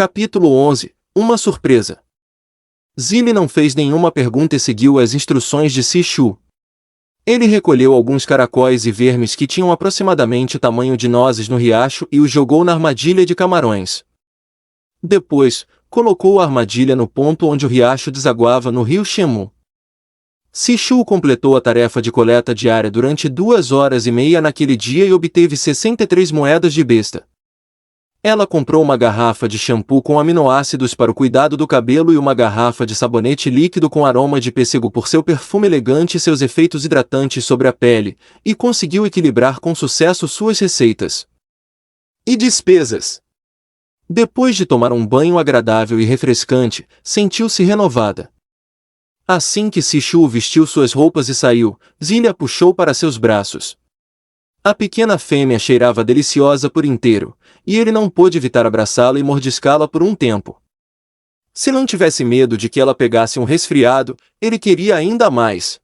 Capítulo 11. Uma surpresa. Zilli não fez nenhuma pergunta e seguiu as instruções de Sishu. Ele recolheu alguns caracóis e vermes que tinham aproximadamente o tamanho de nozes no riacho e os jogou na armadilha de camarões. Depois, colocou a armadilha no ponto onde o riacho desaguava no rio Shemu. Sishu completou a tarefa de coleta diária durante 2 horas e meia naquele dia e obteve 63 moedas de besta. Ela comprou uma garrafa de shampoo com aminoácidos para o cuidado do cabelo e uma garrafa de sabonete líquido com aroma de pêssego por seu perfume elegante e seus efeitos hidratantes sobre a pele, e conseguiu equilibrar com sucesso suas receitas e despesas. Depois de tomar um banho agradável e refrescante, sentiu-se renovada. Assim que Sishu vestiu suas roupas e saiu, Zilli a puxou para seus braços. A pequena fêmea cheirava deliciosa por inteiro, e ele não pôde evitar abraçá-la e mordiscá-la por um tempo. Se não tivesse medo de que ela pegasse um resfriado, ele queria ainda mais.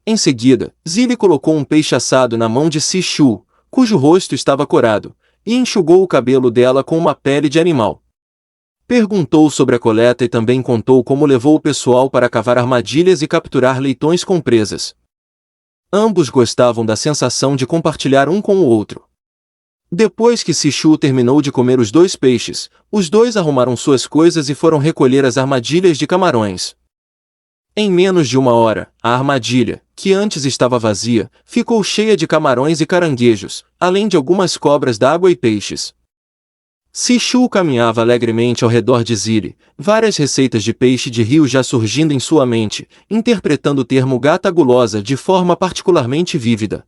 Em seguida, Zilli colocou um peixe assado na mão de Sishu, cujo rosto estava corado, e enxugou o cabelo dela com uma pele de animal. Perguntou sobre a coleta e também contou como levou o pessoal para cavar armadilhas e capturar leitões com presas. Ambos gostavam da sensação de compartilhar um com o outro. Depois que Sishu terminou de comer os 2 peixes, os dois arrumaram suas coisas e foram recolher as armadilhas de camarões. Em menos de 1 hora, a armadilha, que antes estava vazia, ficou cheia de camarões e caranguejos, além de algumas cobras d'água e peixes. Sishu caminhava alegremente ao redor de Zilli, várias receitas de peixe de rio já surgindo em sua mente, interpretando o termo gata gulosa de forma particularmente vívida.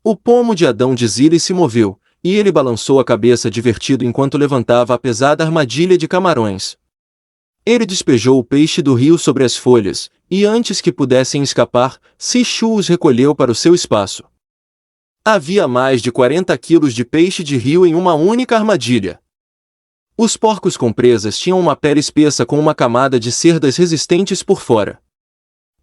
O pomo de Adão de Zilli se moveu, e ele balançou a cabeça divertido enquanto levantava a pesada armadilha de camarões. Ele despejou o peixe do rio sobre as folhas, e antes que pudessem escapar, Sishu os recolheu para o seu espaço. Havia mais de 40 quilos de peixe de rio em uma única armadilha. Os porcos com presas tinham uma pele espessa com uma camada de cerdas resistentes por fora.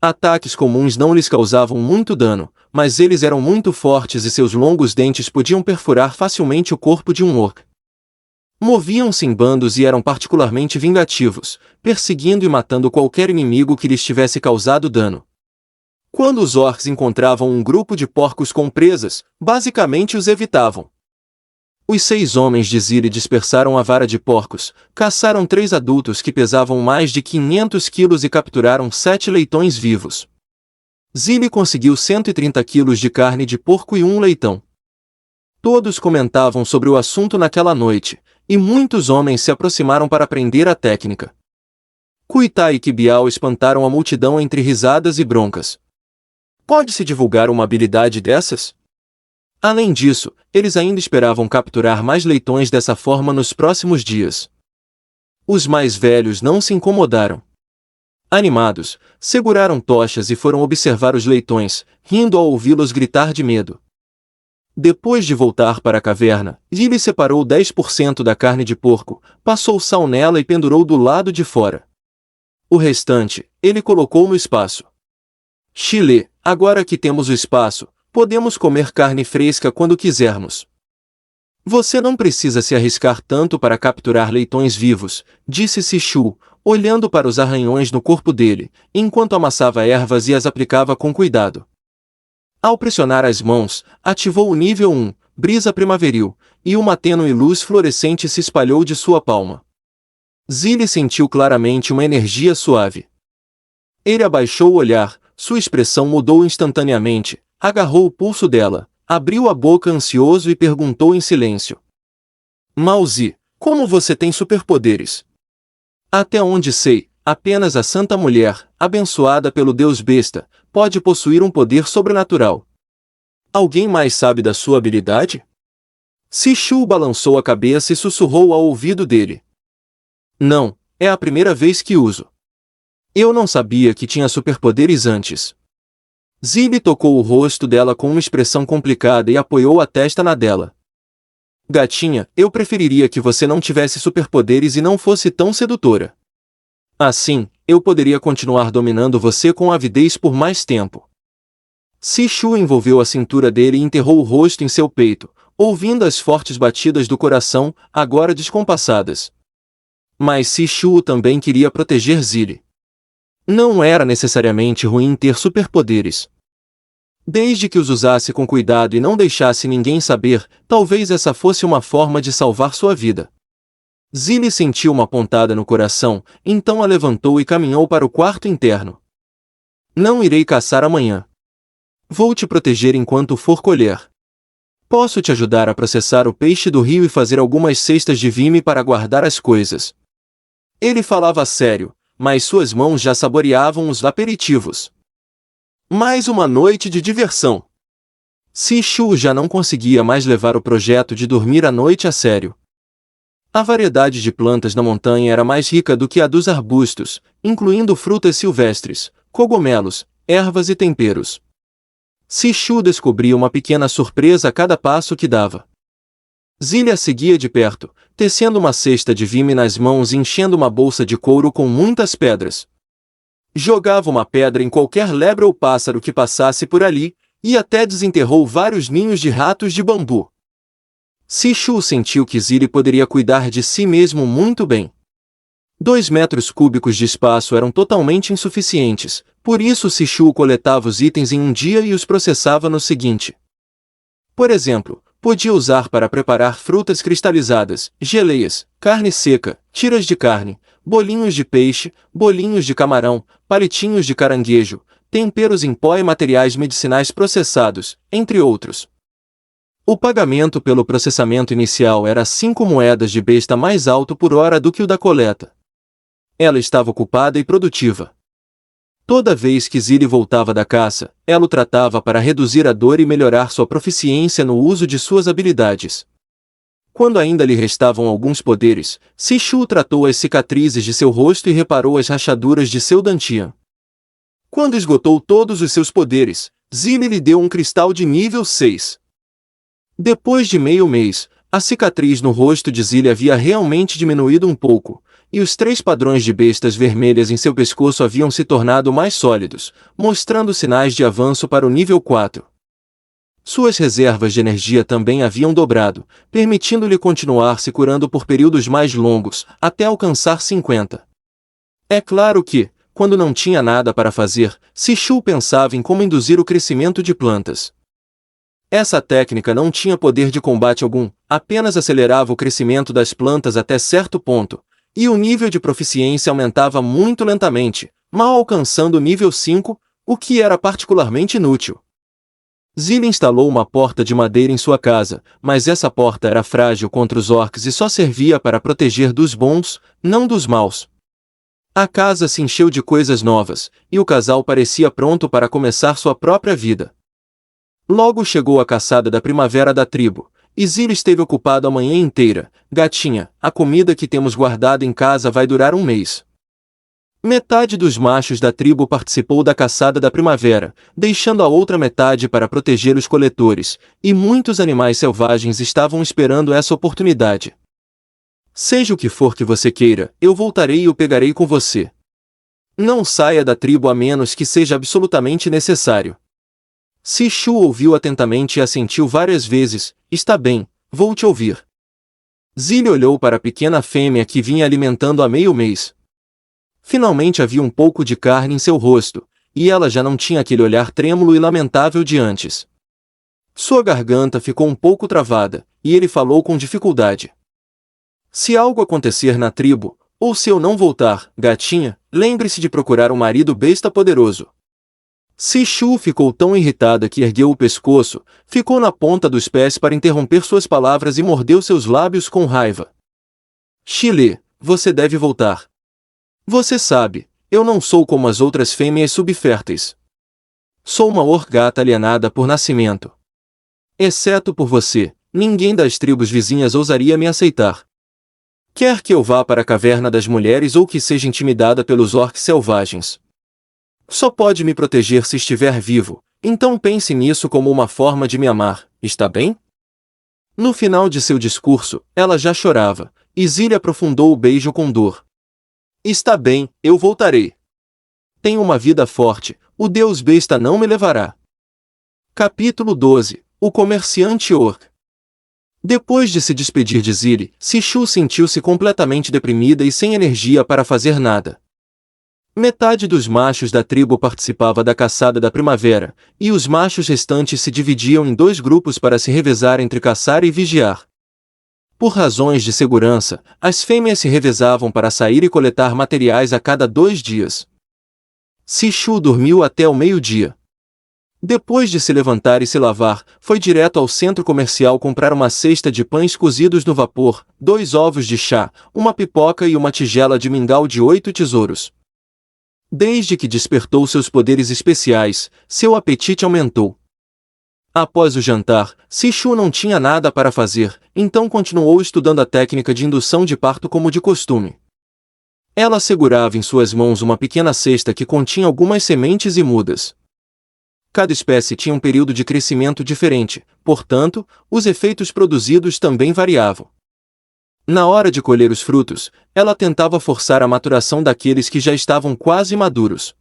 Ataques comuns não lhes causavam muito dano, mas eles eram muito fortes e seus longos dentes podiam perfurar facilmente o corpo de um orc. Moviam-se em bandos e eram particularmente vingativos, perseguindo e matando qualquer inimigo que lhes tivesse causado dano. Quando os orcs encontravam um grupo de porcos com presas, basicamente os evitavam. Os 6 homens de Zilli dispersaram a vara de porcos, caçaram 3 adultos que pesavam mais de 500 quilos e capturaram 7 leitões vivos. Zilli conseguiu 130 quilos de carne de porco e 1 leitão. Todos comentavam sobre o assunto naquela noite, e muitos homens se aproximaram para aprender a técnica. Kuitai e Kibiao espantaram a multidão entre risadas e broncas. Pode-se divulgar uma habilidade dessas? Além disso, eles ainda esperavam capturar mais leitões dessa forma nos próximos dias. Os mais velhos não se incomodaram. Animados, seguraram tochas e foram observar os leitões, rindo ao ouvi-los gritar de medo. Depois de voltar para a caverna, Zilli separou 10% da carne de porco, passou sal nela e pendurou do lado de fora. O restante, ele colocou no espaço. Chile, agora que temos o espaço, podemos comer carne fresca quando quisermos. Você não precisa se arriscar tanto para capturar leitões vivos, disse Sishu, olhando para os arranhões no corpo dele, enquanto amassava ervas e as aplicava com cuidado. Ao pressionar as mãos, ativou o nível 1, brisa primaveril, e uma tênue luz fluorescente se espalhou de sua palma. Zilli sentiu claramente uma energia suave. Ele abaixou o olhar, sua expressão mudou instantaneamente, agarrou o pulso dela, abriu a boca ansioso e perguntou em silêncio. Mauzi, como você tem superpoderes? Até onde sei, apenas a Santa Mulher, abençoada pelo Deus Besta, pode possuir um poder sobrenatural. Alguém mais sabe da sua habilidade? Sishu balançou a cabeça e sussurrou ao ouvido dele. Não, é a primeira vez que uso. Eu não sabia que tinha superpoderes antes. Zilli tocou o rosto dela com uma expressão complicada e apoiou a testa na dela. Gatinha, eu preferiria que você não tivesse superpoderes e não fosse tão sedutora. Assim, eu poderia continuar dominando você com avidez por mais tempo. Sishu envolveu a cintura dele e enterrou o rosto em seu peito, ouvindo as fortes batidas do coração, agora descompassadas. Mas Sishu também queria proteger Zilli. Não era necessariamente ruim ter superpoderes. Desde que os usasse com cuidado e não deixasse ninguém saber, talvez essa fosse uma forma de salvar sua vida. Zilli sentiu uma pontada no coração, então a levantou e caminhou para o quarto interno. Não irei caçar amanhã. Vou te proteger enquanto for colher. Posso te ajudar a processar o peixe do rio e fazer algumas cestas de vime para guardar as coisas. Ele falava sério, mas suas mãos já saboreavam os aperitivos. Mais uma noite de diversão. Sishu já não conseguia mais levar o projeto de dormir à noite a sério. A variedade de plantas na montanha era mais rica do que a dos arbustos, incluindo frutas silvestres, cogumelos, ervas e temperos. Sishu descobria uma pequena surpresa a cada passo que dava. Zilli a seguia de perto, tecendo uma cesta de vime nas mãos e enchendo uma bolsa de couro com muitas pedras. Jogava uma pedra em qualquer lebre ou pássaro que passasse por ali, e até desenterrou vários ninhos de ratos de bambu. Sishu sentiu que Zilli poderia cuidar de si mesmo muito bem. 2 metros cúbicos de espaço eram totalmente insuficientes, por isso Sishu coletava os itens em um dia e os processava no seguinte. Por exemplo, podia usar para preparar frutas cristalizadas, geleias, carne seca, tiras de carne, bolinhos de peixe, bolinhos de camarão, palitinhos de caranguejo, temperos em pó e materiais medicinais processados, entre outros. O pagamento pelo processamento inicial era 5 moedas de besta mais alto por hora do que o da coleta. Ela estava ocupada e produtiva. Toda vez que Zilli voltava da caça, ela o tratava para reduzir a dor e melhorar sua proficiência no uso de suas habilidades. Quando ainda lhe restavam alguns poderes, Sishu tratou as cicatrizes de seu rosto e reparou as rachaduras de seu dantian. Quando esgotou todos os seus poderes, Zilli lhe deu um cristal de nível 6. Depois de meio mês, a cicatriz no rosto de Zilli havia realmente diminuído um pouco, e os 3 padrões de bestas vermelhas em seu pescoço haviam se tornado mais sólidos, mostrando sinais de avanço para o nível 4. Suas reservas de energia também haviam dobrado, permitindo-lhe continuar se curando por períodos mais longos, até alcançar 50. É claro que, quando não tinha nada para fazer, Sishu pensava em como induzir o crescimento de plantas. Essa técnica não tinha poder de combate algum, apenas acelerava o crescimento das plantas até certo ponto, e o nível de proficiência aumentava muito lentamente, mal alcançando o nível 5, o que era particularmente inútil. Zilli instalou uma porta de madeira em sua casa, mas essa porta era frágil contra os orcs e só servia para proteger dos bons, não dos maus. A casa se encheu de coisas novas, e o casal parecia pronto para começar sua própria vida. Logo chegou a caçada da primavera da tribo, e Zilli esteve ocupado a manhã inteira. Gatinha, a comida que temos guardada em casa vai durar um mês. Metade dos machos da tribo participou da caçada da primavera, deixando a outra metade para proteger os coletores, e muitos animais selvagens estavam esperando essa oportunidade. Seja o que for que você queira, eu voltarei e o pegarei com você. Não saia da tribo a menos que seja absolutamente necessário. Sishu ouviu atentamente e assentiu várias vezes. Está bem, vou te ouvir. Zilli olhou para a pequena fêmea que vinha alimentando há meio mês. Finalmente havia um pouco de carne em seu rosto, e ela já não tinha aquele olhar trêmulo e lamentável de antes. Sua garganta ficou um pouco travada, e ele falou com dificuldade. Se algo acontecer na tribo, ou se eu não voltar, gatinha, lembre-se de procurar um marido besta poderoso. Sishu ficou tão irritada que ergueu o pescoço, ficou na ponta dos pés para interromper suas palavras e mordeu seus lábios com raiva. Chile, você deve voltar. Você sabe, eu não sou como as outras fêmeas subférteis. Sou uma orgata alienada por nascimento. Exceto por você, ninguém das tribos vizinhas ousaria me aceitar. Quer que eu vá para a caverna das mulheres ou que seja intimidada pelos orcs selvagens. Só pode me proteger se estiver vivo, então pense nisso como uma forma de me amar, está bem? No final de seu discurso, ela já chorava, e Zilli aprofundou o beijo com dor. Está bem, eu voltarei. Tenho uma vida forte, o deus besta não me levará. Capítulo 12. O comerciante orc. Depois de se despedir de Zili, Sishu sentiu-se completamente deprimida e sem energia para fazer nada. Metade dos machos da tribo participava da caçada da primavera, e os machos restantes se dividiam em 2 grupos para se revezar entre caçar e vigiar. Por razões de segurança, as fêmeas se revezavam para sair e coletar materiais a cada 2 dias. Sishu dormiu até o meio-dia. Depois de se levantar e se lavar, foi direto ao centro comercial comprar uma cesta de pães cozidos no vapor, 2 ovos de chá, uma pipoca e uma tigela de mingau de 8 tesouros. Desde que despertou seus poderes especiais, seu apetite aumentou. Após o jantar, Sishu não tinha nada para fazer, então continuou estudando a técnica de indução de parto como de costume. Ela segurava em suas mãos uma pequena cesta que continha algumas sementes e mudas. Cada espécie tinha um período de crescimento diferente, portanto, os efeitos produzidos também variavam. Na hora de colher os frutos, ela tentava forçar a maturação daqueles que já estavam quase maduros.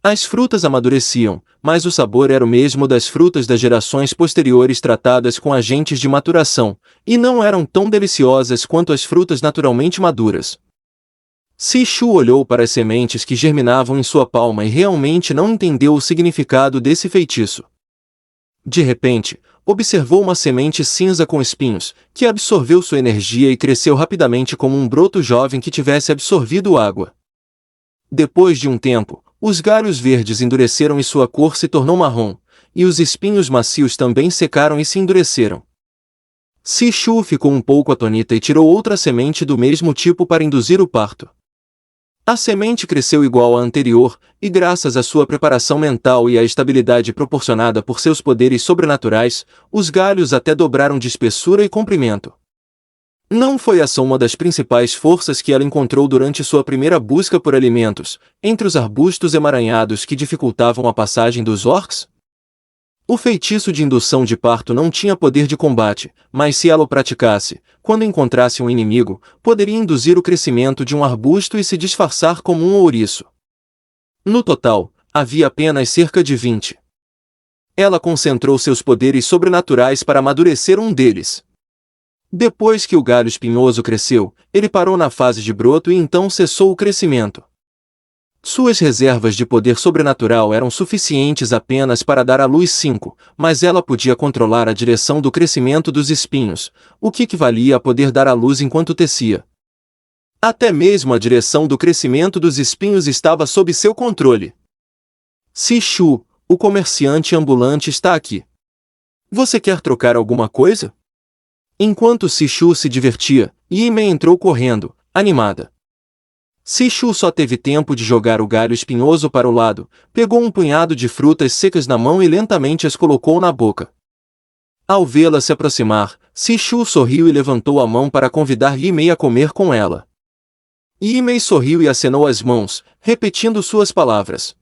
As frutas amadureciam, mas o sabor era o mesmo das frutas das gerações posteriores tratadas com agentes de maturação, e não eram tão deliciosas quanto as frutas naturalmente maduras. Sishu olhou para as sementes que germinavam em sua palma e realmente não entendeu o significado desse feitiço. De repente, observou uma semente cinza com espinhos, que absorveu sua energia e cresceu rapidamente como um broto jovem que tivesse absorvido água. Depois de um tempo, os galhos verdes endureceram e sua cor se tornou marrom, e os espinhos macios também secaram e se endureceram. Sishu ficou um pouco atônita e tirou outra semente do mesmo tipo para induzir o parto. A semente cresceu igual à anterior, e graças à sua preparação mental e à estabilidade proporcionada por seus poderes sobrenaturais, os galhos até dobraram de espessura e comprimento. Não foi essa uma das principais forças que ela encontrou durante sua primeira busca por alimentos, entre os arbustos emaranhados que dificultavam a passagem dos orcs? O feitiço de indução de parto não tinha poder de combate, mas se ela o praticasse, quando encontrasse um inimigo, poderia induzir o crescimento de um arbusto e se disfarçar como um ouriço. No total, havia apenas cerca de 20. Ela concentrou seus poderes sobrenaturais para amadurecer um deles. Depois que o galho espinhoso cresceu, ele parou na fase de broto e então cessou o crescimento. Suas reservas de poder sobrenatural eram suficientes apenas para dar à luz 5, mas ela podia controlar a direção do crescimento dos espinhos, o que equivalia a poder dar à luz enquanto tecia. Até mesmo a direção do crescimento dos espinhos estava sob seu controle. Sishu, o comerciante ambulante está aqui. Você quer trocar alguma coisa? Enquanto Sishu se divertia, Yimei entrou correndo, animada. Sishu só teve tempo de jogar o galho espinhoso para o lado, pegou um punhado de frutas secas na mão e lentamente as colocou na boca. Ao vê-la se aproximar, Sishu sorriu e levantou a mão para convidar Yimei a comer com ela. Yimei sorriu e acenou as mãos, repetindo suas palavras.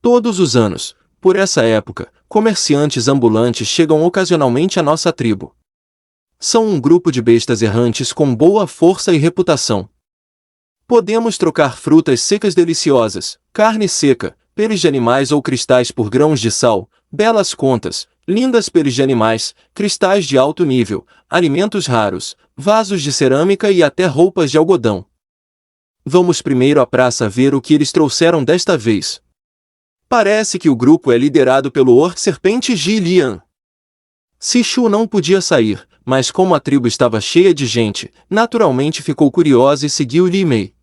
Todos os anos, por essa época, comerciantes ambulantes chegam ocasionalmente à nossa tribo. São um grupo de bestas errantes com boa força e reputação. Podemos trocar frutas secas deliciosas, carne seca, peles de animais ou cristais por grãos de sal, belas contas, lindas peles de animais, cristais de alto nível, alimentos raros, vasos de cerâmica e até roupas de algodão. Vamos primeiro à praça ver o que eles trouxeram desta vez. Parece que o grupo é liderado pelo Orc Serpente Ji-Lian. Sishu não podia sair, mas como a tribo estava cheia de gente, naturalmente ficou curiosa e seguiu Yimei.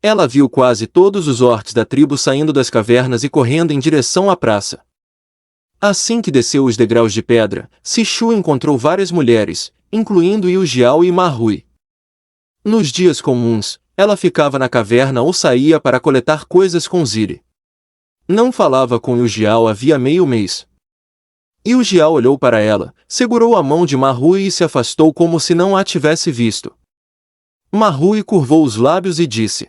Ela viu quase todos os orcs da tribo saindo das cavernas e correndo em direção à praça. Assim que desceu os degraus de pedra, Sishu encontrou várias mulheres, incluindo Yujiao e Marrui. Nos dias comuns, ela ficava na caverna ou saía para coletar coisas com Ziri. Não falava com Yujiao havia meio mês. Yujiao olhou para ela, segurou a mão de Marrui e se afastou como se não a tivesse visto. Marrui curvou os lábios e disse: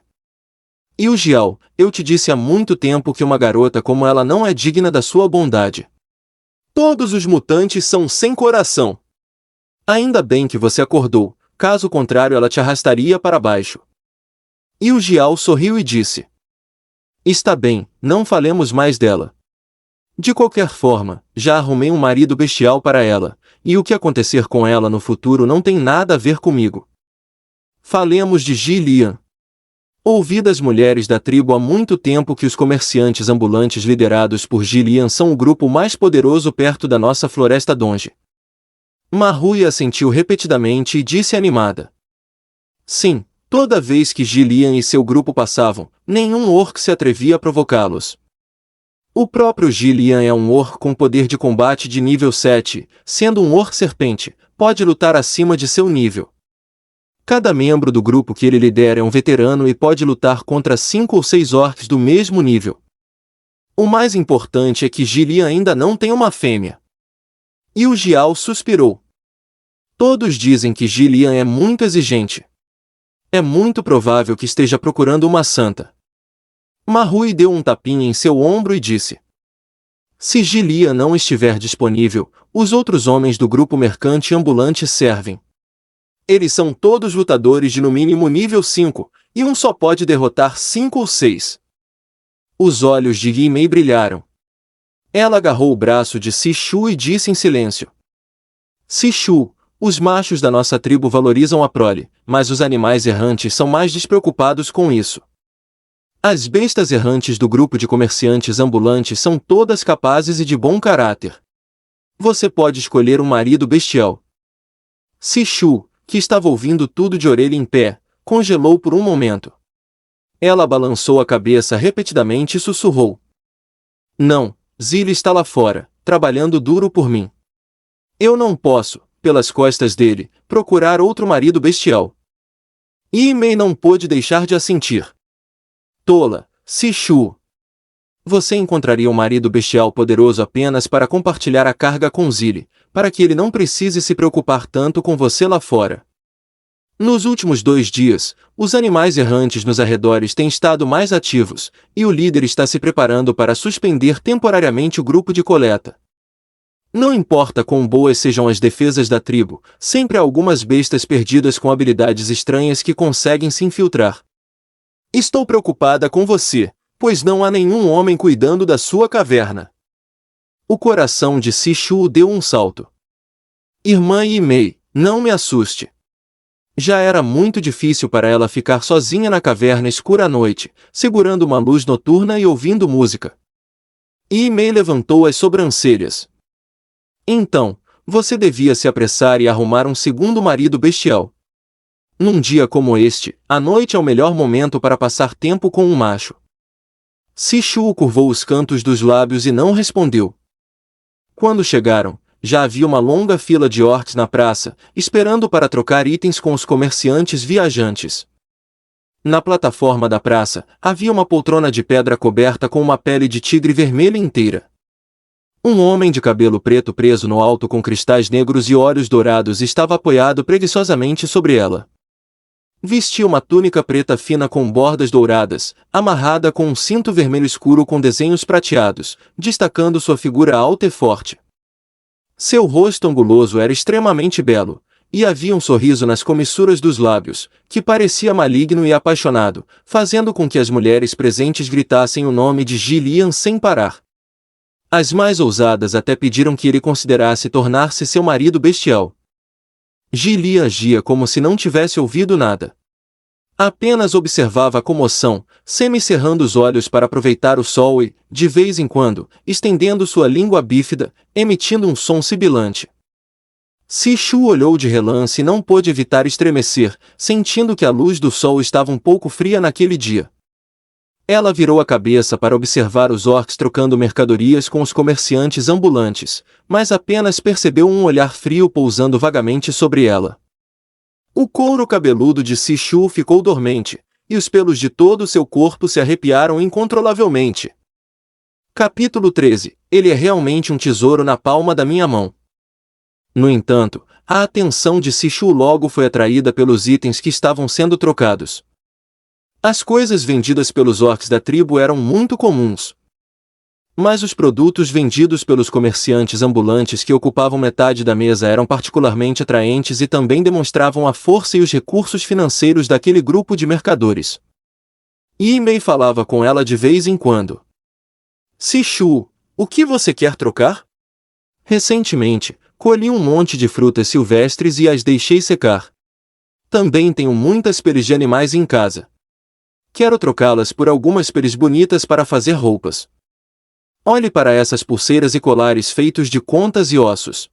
Yujiao, eu te disse há muito tempo que uma garota como ela não é digna da sua bondade. Todos os mutantes são sem coração. Ainda bem que você acordou, caso contrário ela te arrastaria para baixo. Yujiao sorriu e disse: Está bem, não falemos mais dela. De qualquer forma, já arrumei um marido bestial para ela, e o que acontecer com ela no futuro não tem nada a ver comigo. Falemos de Jilian. Ouvi das mulheres da tribo há muito tempo que os comerciantes ambulantes liderados por Jilian são o grupo mais poderoso perto da nossa floresta Donge. Marrui assentiu repetidamente e disse animada. Sim, toda vez que Jilian e seu grupo passavam, nenhum orc se atrevia a provocá-los. O próprio Jilian é um orc com poder de combate de nível 7, sendo um orc serpente, pode lutar acima de seu nível. Cada membro do grupo que ele lidera é um veterano e pode lutar contra 5 ou 6 orcs do mesmo nível. O mais importante é que Jilian ainda não tem uma fêmea. E o Jiao suspirou. Todos dizem que Jilian é muito exigente. É muito provável que esteja procurando uma santa. Marrui deu um tapinha em seu ombro e disse. Se Jilian não estiver disponível, os outros homens do grupo mercante ambulante servem. Eles são todos lutadores de no mínimo nível 5, e um só pode derrotar 5 ou 6. Os olhos de Yi Mei brilharam. Ela agarrou o braço de Sishu e disse em silêncio. Sishu, os machos da nossa tribo valorizam a prole, mas os animais errantes são mais despreocupados com isso. As bestas errantes do grupo de comerciantes ambulantes são todas capazes e de bom caráter. Você pode escolher um marido bestial. Sishu, que estava ouvindo tudo de orelha em pé, congelou por um momento. Ela balançou a cabeça repetidamente e sussurrou. Não, Zilli está lá fora, trabalhando duro por mim. Eu não posso, pelas costas dele, procurar outro marido bestial. Yi Mei não pôde deixar de assentir. Tola, Sishu. Você encontraria um marido bestial poderoso apenas para compartilhar a carga com Zilli, para que ele não precise se preocupar tanto com você lá fora. Nos últimos 2 dias, os animais errantes nos arredores têm estado mais ativos, e o líder está se preparando para suspender temporariamente o grupo de coleta. Não importa quão boas sejam as defesas da tribo, sempre há algumas bestas perdidas com habilidades estranhas que conseguem se infiltrar. Estou preocupada com você, pois não há nenhum homem cuidando da sua caverna. O coração de Sishu deu um salto. Irmã Yi Mei, não me assuste. Já era muito difícil para ela ficar sozinha na caverna escura à noite, segurando uma luz noturna e ouvindo música. Yi Mei levantou as sobrancelhas. Então, você devia se apressar e arrumar um segundo marido bestial. Num dia como este, a noite é o melhor momento para passar tempo com um macho. Sishu curvou os cantos dos lábios e não respondeu. Quando chegaram, já havia uma longa fila de orcs na praça, esperando para trocar itens com os comerciantes viajantes. Na plataforma da praça, havia uma poltrona de pedra coberta com uma pele de tigre vermelha inteira. Um homem de cabelo preto preso no alto com cristais negros e olhos dourados estava apoiado preguiçosamente sobre ela. Vestia uma túnica preta fina com bordas douradas, amarrada com um cinto vermelho escuro com desenhos prateados, destacando sua figura alta e forte. Seu rosto anguloso era extremamente belo, e havia um sorriso nas comissuras dos lábios, que parecia maligno e apaixonado, fazendo com que as mulheres presentes gritassem o nome de Jilian sem parar. As mais ousadas até pediram que ele considerasse tornar-se seu marido bestial. Jilian agia como se não tivesse ouvido nada. Apenas observava a comoção, semicerrando os olhos para aproveitar o sol e, de vez em quando, estendendo sua língua bífida, emitindo um som sibilante. Sishu olhou de relance e não pôde evitar estremecer, sentindo que a luz do sol estava um pouco fria naquele dia. Ela virou a cabeça para observar os orcs trocando mercadorias com os comerciantes ambulantes, mas apenas percebeu um olhar frio pousando vagamente sobre ela. O couro cabeludo de Sishu ficou dormente, e os pelos de todo o seu corpo se arrepiaram incontrolavelmente. Capítulo 13. Ele é realmente um tesouro na palma da minha mão. No entanto, a atenção de Sishu logo foi atraída pelos itens que estavam sendo trocados. As coisas vendidas pelos orcs da tribo eram muito comuns. Mas os produtos vendidos pelos comerciantes ambulantes que ocupavam metade da mesa eram particularmente atraentes e também demonstravam a força e os recursos financeiros daquele grupo de mercadores. Yi Mei falava com ela de vez em quando. Sishu, O que você quer trocar? Recentemente, colhi um monte de frutas silvestres e as deixei secar. Também tenho muitas peles de animais em casa. Quero trocá-las por algumas peles bonitas para fazer roupas. Olhe para essas pulseiras e colares feitos de contas e ossos.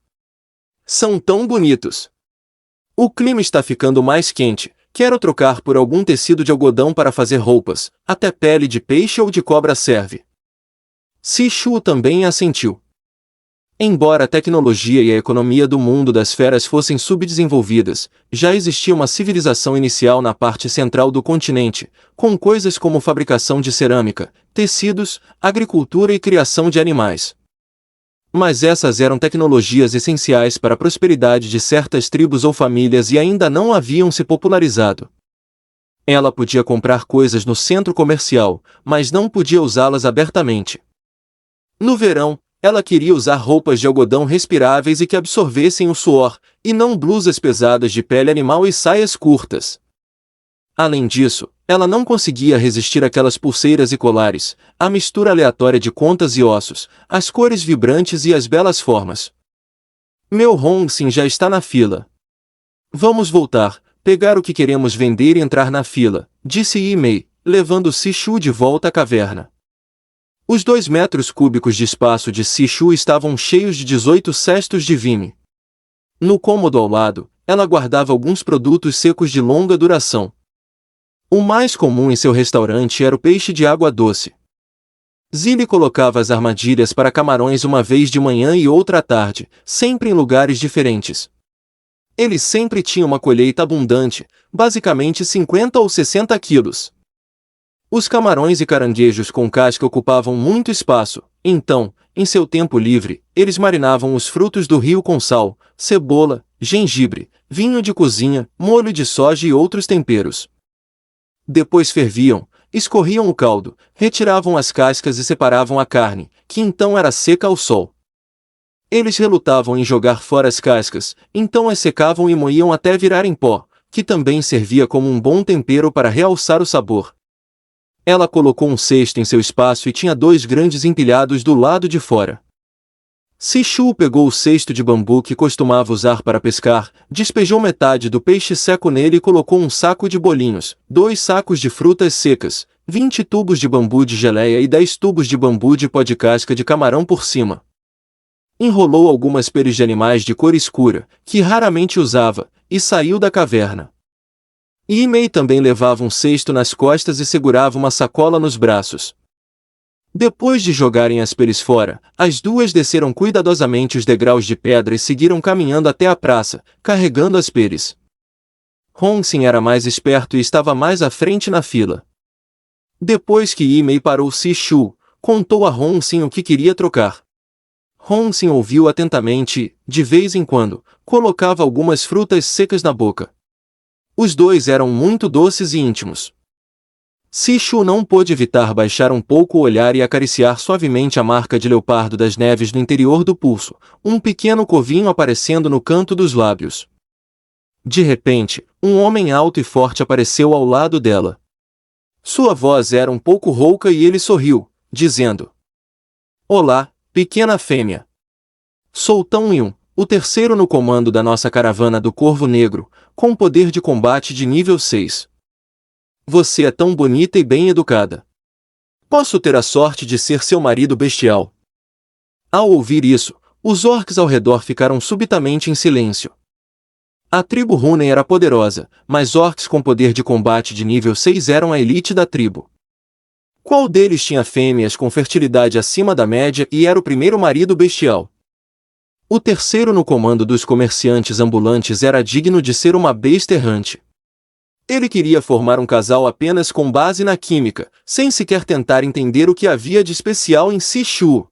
São tão bonitos. O clima está ficando mais quente. Quero trocar por algum tecido de algodão para fazer roupas. Até pele de peixe ou de cobra serve. Sishu também assentiu. Embora a tecnologia e a economia do mundo das feras fossem subdesenvolvidas, já existia uma civilização inicial na parte central do continente, com coisas como fabricação de cerâmica, tecidos, agricultura e criação de animais. Mas essas eram tecnologias essenciais para a prosperidade de certas tribos ou famílias e ainda não haviam se popularizado. Ela podia comprar coisas no centro comercial, mas não podia usá-las abertamente. No verão, ela queria usar roupas de algodão respiráveis e que absorvessem o suor, e não blusas pesadas de pele animal e saias curtas. Além disso, ela não conseguia resistir àquelas pulseiras e colares, à mistura aleatória de contas e ossos, às cores vibrantes e às belas formas. Meu Hong-Sin já está na fila. Vamos voltar, pegar o que queremos vender e entrar na fila, disse Yi-Mei, levando Sishu de volta à caverna. Os 2 metros cúbicos de espaço de Sishu estavam cheios de 18 cestos de vime. No cômodo ao lado, ela guardava alguns produtos secos de longa duração. O mais comum em seu restaurante era o peixe de água doce. Zilli colocava as armadilhas para camarões uma vez de manhã e outra à tarde, sempre em lugares diferentes. Ele sempre tinha uma colheita abundante, basicamente 50 ou 60 quilos. Os camarões e caranguejos com casca ocupavam muito espaço, então, em seu tempo livre, eles marinavam os frutos do rio com sal, cebola, gengibre, vinho de cozinha, molho de soja e outros temperos. Depois ferviam, escorriam o caldo, retiravam as cascas e separavam a carne, que então era seca ao sol. Eles relutavam em jogar fora as cascas, então as secavam e moíam até virar em pó, que também servia como um bom tempero para realçar o sabor. Ela colocou um cesto em seu espaço e tinha 2 grandes empilhados do lado de fora. Sishu pegou o cesto de bambu que costumava usar para pescar, despejou metade do peixe seco nele e colocou um saco de bolinhos, 2 sacos de frutas secas, 20 tubos de bambu de geleia e 10 tubos de bambu de pó de casca de camarão por cima. Enrolou algumas peles de animais de cor escura, que raramente usava, e saiu da caverna. Yi-Mei também levava um cesto nas costas e segurava uma sacola nos braços. Depois de jogarem as peles fora, as duas desceram cuidadosamente os degraus de pedra e seguiram caminhando até a praça, carregando as peles. Hong-Sin era mais esperto e estava mais à frente na fila. Depois que Yi-Mei parou Sishu, contou a Hong-Sin o que queria trocar. Hong-Sin ouviu atentamente e, de vez em quando, colocava algumas frutas secas na boca. Os 2 eram muito doces e íntimos. Sishu não pôde evitar baixar um pouco o olhar e acariciar suavemente a marca de leopardo das neves no interior do pulso, um pequeno covinho aparecendo no canto dos lábios. De repente, um homem alto e forte apareceu ao lado dela. Sua voz era um pouco rouca e ele sorriu, dizendo: "Olá, pequena fêmea. Sou Tão Yun, o terceiro no comando da nossa caravana do Corvo Negro, com poder de combate de nível 6. Você é tão bonita e bem educada. Posso ter a sorte de ser seu marido bestial?" Ao ouvir isso, os orcs ao redor ficaram subitamente em silêncio. A tribo Hunen era poderosa, mas orcs com poder de combate de nível 6 eram a elite da tribo. Qual deles tinha fêmeas com fertilidade acima da média e era o primeiro marido bestial? O terceiro no comando dos comerciantes ambulantes era digno de ser uma besta errante. Ele queria formar um casal apenas com base na química, sem sequer tentar entender o que havia de especial em Sishu.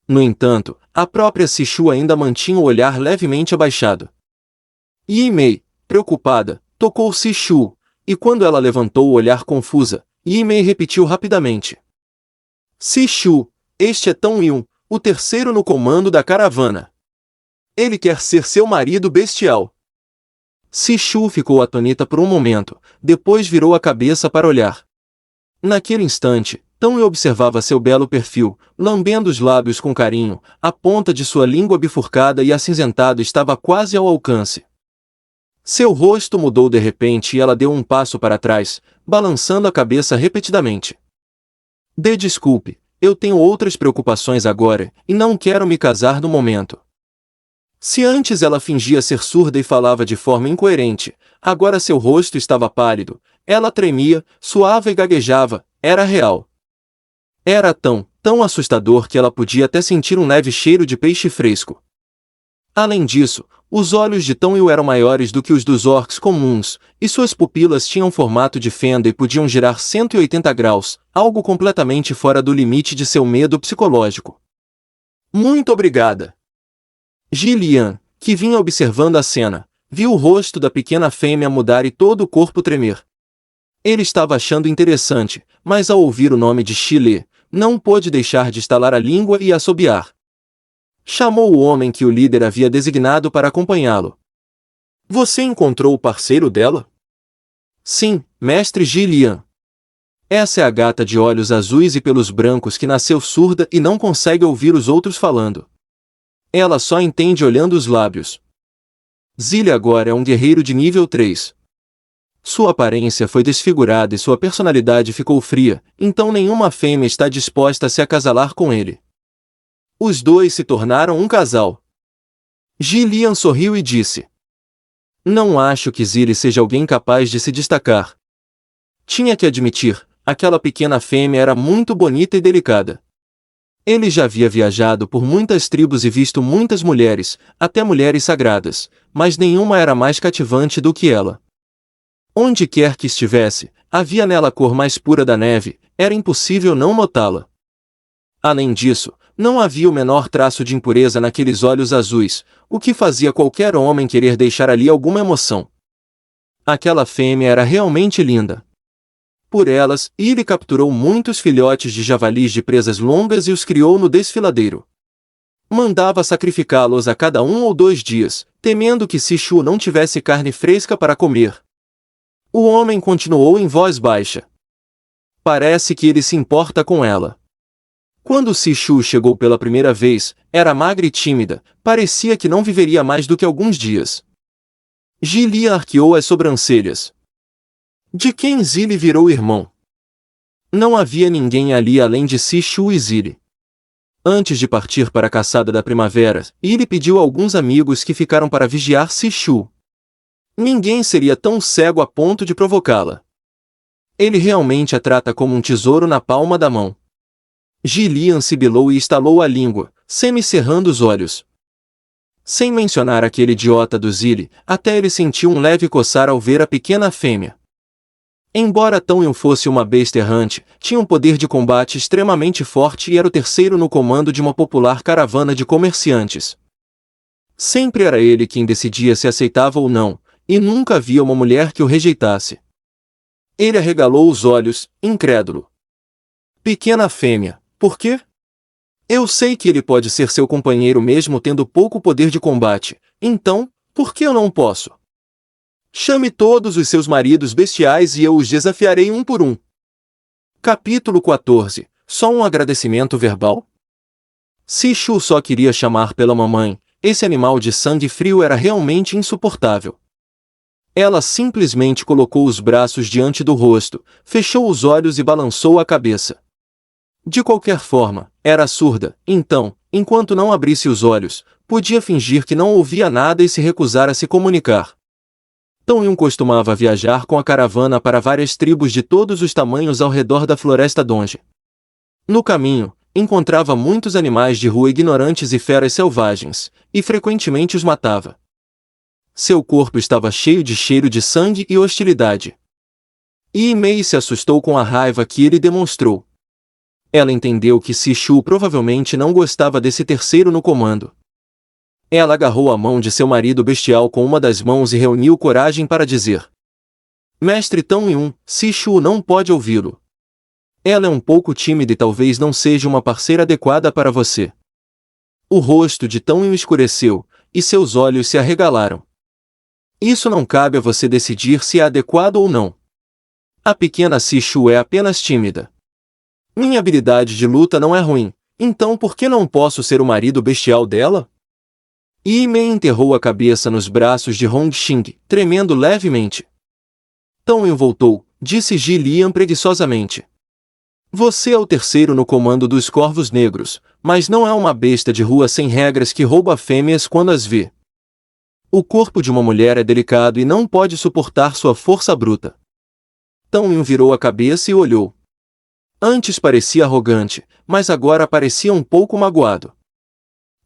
No entanto, a própria Sishu ainda mantinha o olhar levemente abaixado. Yi-Mei, preocupada, tocou Sishu, e quando ela levantou o olhar confusa, Yi-Mei repetiu rapidamente: "Sishu, este é Tão Yun, o terceiro no comando da caravana. Ele quer ser seu marido bestial." Sishu ficou atônita por um momento, depois virou a cabeça para olhar. Naquele instante, Tão observava seu belo perfil, lambendo os lábios com carinho, a ponta de sua língua bifurcada e acinzentada estava quase ao alcance. Seu rosto mudou de repente e ela deu um passo para trás, balançando a cabeça repetidamente. Dê desculpe, eu tenho outras preocupações agora, e não quero me casar no momento. Se antes ela fingia ser surda e falava de forma incoerente, agora seu rosto estava pálido, ela tremia, suava e gaguejava, era real. Era tão assustador que ela podia até sentir um leve cheiro de peixe fresco. Além disso, os olhos de Tonho eram maiores do que os dos orcs comuns, e suas pupilas tinham formato de fenda e podiam girar 180 graus, algo completamente fora do limite de seu medo psicológico. Muito obrigada. Gillian, que vinha observando a cena, viu o rosto da pequena fêmea mudar e todo o corpo tremer. Ele estava achando interessante, mas ao ouvir o nome de Chile, não pôde deixar de estalar a língua e assobiar. Chamou o homem que o líder havia designado para acompanhá-lo. Você encontrou o parceiro dela? Sim, mestre Gillian. Essa é a gata de olhos azuis e pelos brancos que nasceu surda e não consegue ouvir os outros falando. Ela só entende olhando os lábios. Zilli agora é um guerreiro de nível 3. Sua aparência foi desfigurada e sua personalidade ficou fria, então nenhuma fêmea está disposta a se acasalar com ele. Os dois se tornaram um casal. Gillian sorriu e disse: Não acho que Zilli seja alguém capaz de se destacar. Tinha que admitir, aquela pequena fêmea era muito bonita e delicada. Ele já havia viajado por muitas tribos e visto muitas mulheres, até mulheres sagradas, mas nenhuma era mais cativante do que ela. Onde quer que estivesse, havia nela a cor mais pura da neve, era impossível não notá-la. Além disso, não havia o menor traço de impureza naqueles olhos azuis, o que fazia qualquer homem querer deixar ali alguma emoção. Aquela fêmea era realmente linda. Por elas, ele capturou muitos filhotes de javalis de presas longas e os criou no desfiladeiro. Mandava sacrificá-los a cada 1 ou 2 dias, temendo que Sishu não tivesse carne fresca para comer. O homem continuou em voz baixa. Parece que ele se importa com ela. Quando Sishu chegou pela primeira vez, era magra e tímida, parecia que não viveria mais do que alguns dias. Gillian arqueou as sobrancelhas. De quem Zilli virou irmão? Não havia ninguém ali além de Sishu e Zilli. Antes de partir para a caçada da primavera, ele pediu a alguns amigos que ficaram para vigiar Sishu. Ninguém seria tão cego a ponto de provocá-la. Ele realmente a trata como um tesouro na palma da mão. Gillian sibilou e estalou a língua, semicerrando os olhos. Sem mencionar aquele idiota do Zilli, até ele sentiu um leve coçar ao ver a pequena fêmea. Embora Tonho fosse uma besta errante, tinha um poder de combate extremamente forte e era o terceiro no comando de uma popular caravana de comerciantes. Sempre era ele quem decidia se aceitava ou não, e nunca havia uma mulher que o rejeitasse. Ele arregalou os olhos, incrédulo. Pequena fêmea, por quê? Eu sei que ele pode ser seu companheiro mesmo tendo pouco poder de combate, então, por que eu não posso? Chame todos os seus maridos bestiais e eu os desafiarei um por um. Capítulo 14. Só um agradecimento verbal? Sishu só queria chamar pela mamãe, esse animal de sangue frio era realmente insuportável. Ela simplesmente colocou os braços diante do rosto, fechou os olhos e balançou a cabeça. De qualquer forma, era surda, então, enquanto não abrisse os olhos, podia fingir que não ouvia nada e se recusar a se comunicar. Tonho costumava viajar com a caravana para várias tribos de todos os tamanhos ao redor da floresta Donge. No caminho, encontrava muitos animais de rua ignorantes e feras selvagens, e frequentemente os matava. Seu corpo estava cheio de cheiro de sangue e hostilidade. E Mei se assustou com a raiva que ele demonstrou. Ela entendeu que Sishu provavelmente não gostava desse terceiro no comando. Ela agarrou a mão de seu marido bestial com uma das mãos e reuniu coragem para dizer: Mestre Tonho, Sishu não pode ouvi-lo. Ela é um pouco tímida e talvez não seja uma parceira adequada para você. O rosto de Tonho escureceu, e seus olhos se arregalaram. Isso não cabe a você decidir se é adequado ou não. A pequena Sishu é apenas tímida. Minha habilidade de luta não é ruim, então por que não posso ser o marido bestial dela? Yi Mei enterrou a cabeça nos braços de Hong Xing, tremendo levemente. Tão Yun voltou, disse Ji Lian preguiçosamente. Você é o terceiro no comando dos Corvos Negros, mas não é uma besta de rua sem regras que rouba fêmeas quando as vê. O corpo de uma mulher é delicado e não pode suportar sua força bruta. Tão Yun virou a cabeça e olhou. Antes parecia arrogante, mas agora parecia um pouco magoado.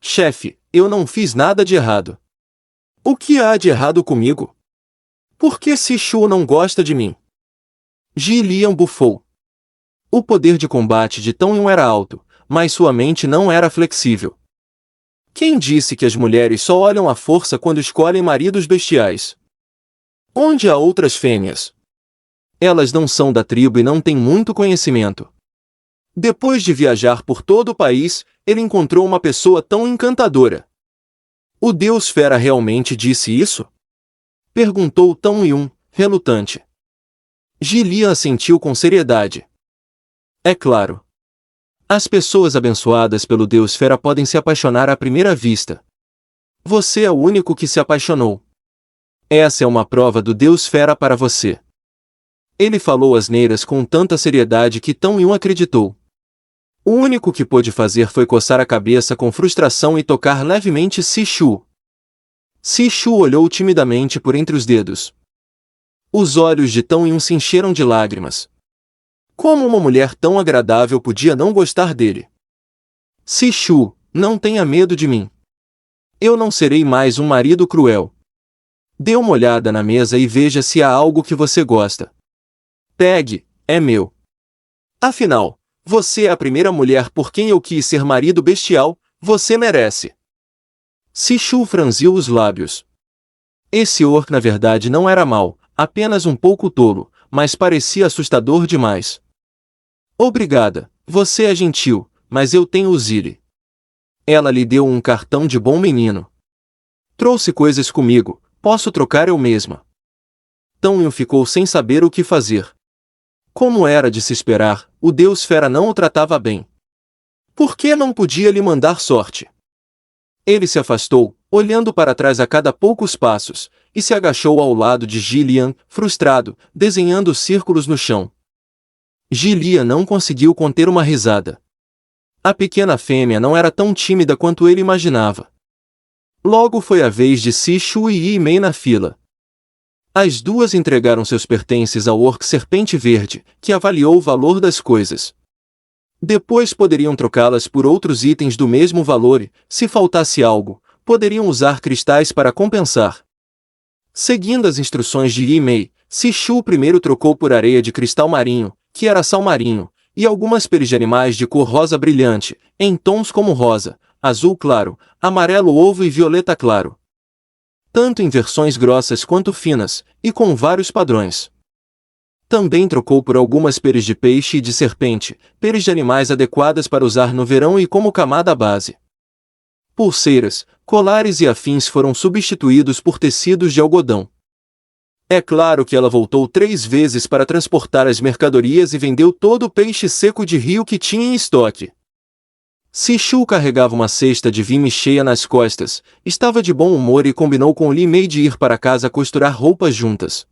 Chefe, eu não fiz nada de errado. O que há de errado comigo? Por que Sishu não gosta de mim? Ji Lian bufou. O poder de combate de Tão Yun era alto, mas sua mente não era flexível. Quem disse que as mulheres só olham a força quando escolhem maridos bestiais? Onde há outras fêmeas? Elas não são da tribo e não têm muito conhecimento. Depois de viajar por todo o país, ele encontrou uma pessoa tão encantadora. O Deus Fera realmente disse isso? Perguntou Tão Yun, relutante. Ji Lian assentiu com seriedade. É claro. As pessoas abençoadas pelo Deus Fera podem se apaixonar à primeira vista. Você é o único que se apaixonou. Essa é uma prova do Deus Fera para você. Ele falou asneiras com tanta seriedade que Tão Yun acreditou. O único que pôde fazer foi coçar a cabeça com frustração e tocar levemente Sishu. Sishu olhou timidamente por entre os dedos. Os olhos de Tão Yun se encheram de lágrimas. Como uma mulher tão agradável podia não gostar dele? Sishu, não tenha medo de mim. Eu não serei mais um marido cruel. Dê uma olhada na mesa e veja se há algo que você gosta. Pegue, é meu. Afinal, você é a primeira mulher por quem eu quis ser marido bestial, você merece. Sishu franziu os lábios. Esse orc na verdade não era mau, apenas um pouco tolo, mas parecia assustador demais. Obrigada, você é gentil, mas eu tenho Uzile. Ela lhe deu um cartão de bom menino. Trouxe coisas comigo, posso trocar eu mesma. Tão Yun ficou sem saber o que fazer. Como era de se esperar, o Deus Fera não o tratava bem. Por que não podia lhe mandar sorte? Ele se afastou, olhando para trás a cada poucos passos, e se agachou ao lado de Ji Lian, frustrado, desenhando círculos no chão. Ji Lian não conseguiu conter uma risada. A pequena fêmea não era tão tímida quanto ele imaginava. Logo foi a vez de Sishu e Yi Mei na fila. As duas entregaram seus pertences ao orc Serpente Verde, que avaliou o valor das coisas. Depois poderiam trocá-las por outros itens do mesmo valor e, se faltasse algo, poderiam usar cristais para compensar. Seguindo as instruções de Yi Mei, Sishu primeiro trocou por areia de cristal marinho, que era sal marinho, e algumas peles de animais de cor rosa brilhante, em tons como rosa, azul claro, amarelo ovo e violeta claro. Tanto em versões grossas quanto finas, e com vários padrões. Também trocou por algumas peles de peixe e de serpente, peles de animais adequadas para usar no verão e como camada base. Pulseiras, colares e afins foram substituídos por tecidos de algodão. É claro que ela voltou 3 vezes para transportar as mercadorias e vendeu todo o peixe seco de rio que tinha em estoque. Sishu carregava uma cesta de vime cheia nas costas, estava de bom humor e combinou com Li Mei de ir para casa costurar roupas juntas.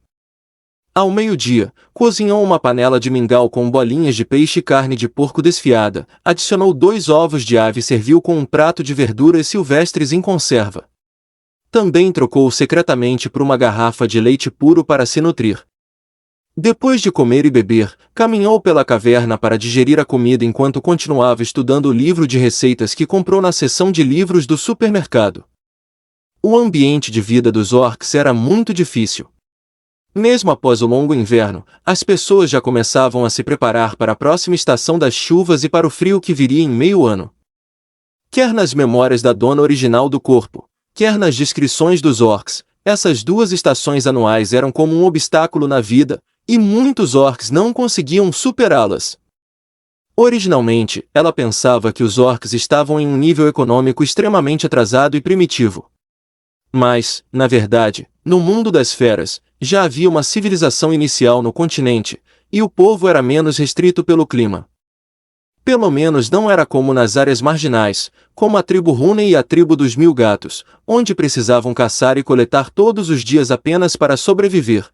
Ao meio-dia, cozinhou uma panela de mingau com bolinhas de peixe e carne de porco desfiada, adicionou 2 ovos de ave e serviu com um prato de verduras silvestres em conserva. Também trocou secretamente por uma garrafa de leite puro para se nutrir. Depois de comer e beber, caminhou pela caverna para digerir a comida enquanto continuava estudando o livro de receitas que comprou na seção de livros do supermercado. O ambiente de vida dos orcs era muito difícil. Mesmo após o longo inverno, as pessoas já começavam a se preparar para a próxima estação das chuvas e para o frio que viria em meio ano. Quer nas memórias da dona original do corpo, quer nas descrições dos orcs, essas 2 estações anuais eram como um obstáculo na vida, e muitos orcs não conseguiam superá-las. Originalmente, ela pensava que os orcs estavam em um nível econômico extremamente atrasado e primitivo. Mas, na verdade, no mundo das feras, já havia uma civilização inicial no continente, e o povo era menos restrito pelo clima. Pelo menos não era como nas áreas marginais, como a tribo Rooney e a tribo dos 1000 gatos, onde precisavam caçar e coletar todos os dias apenas para sobreviver.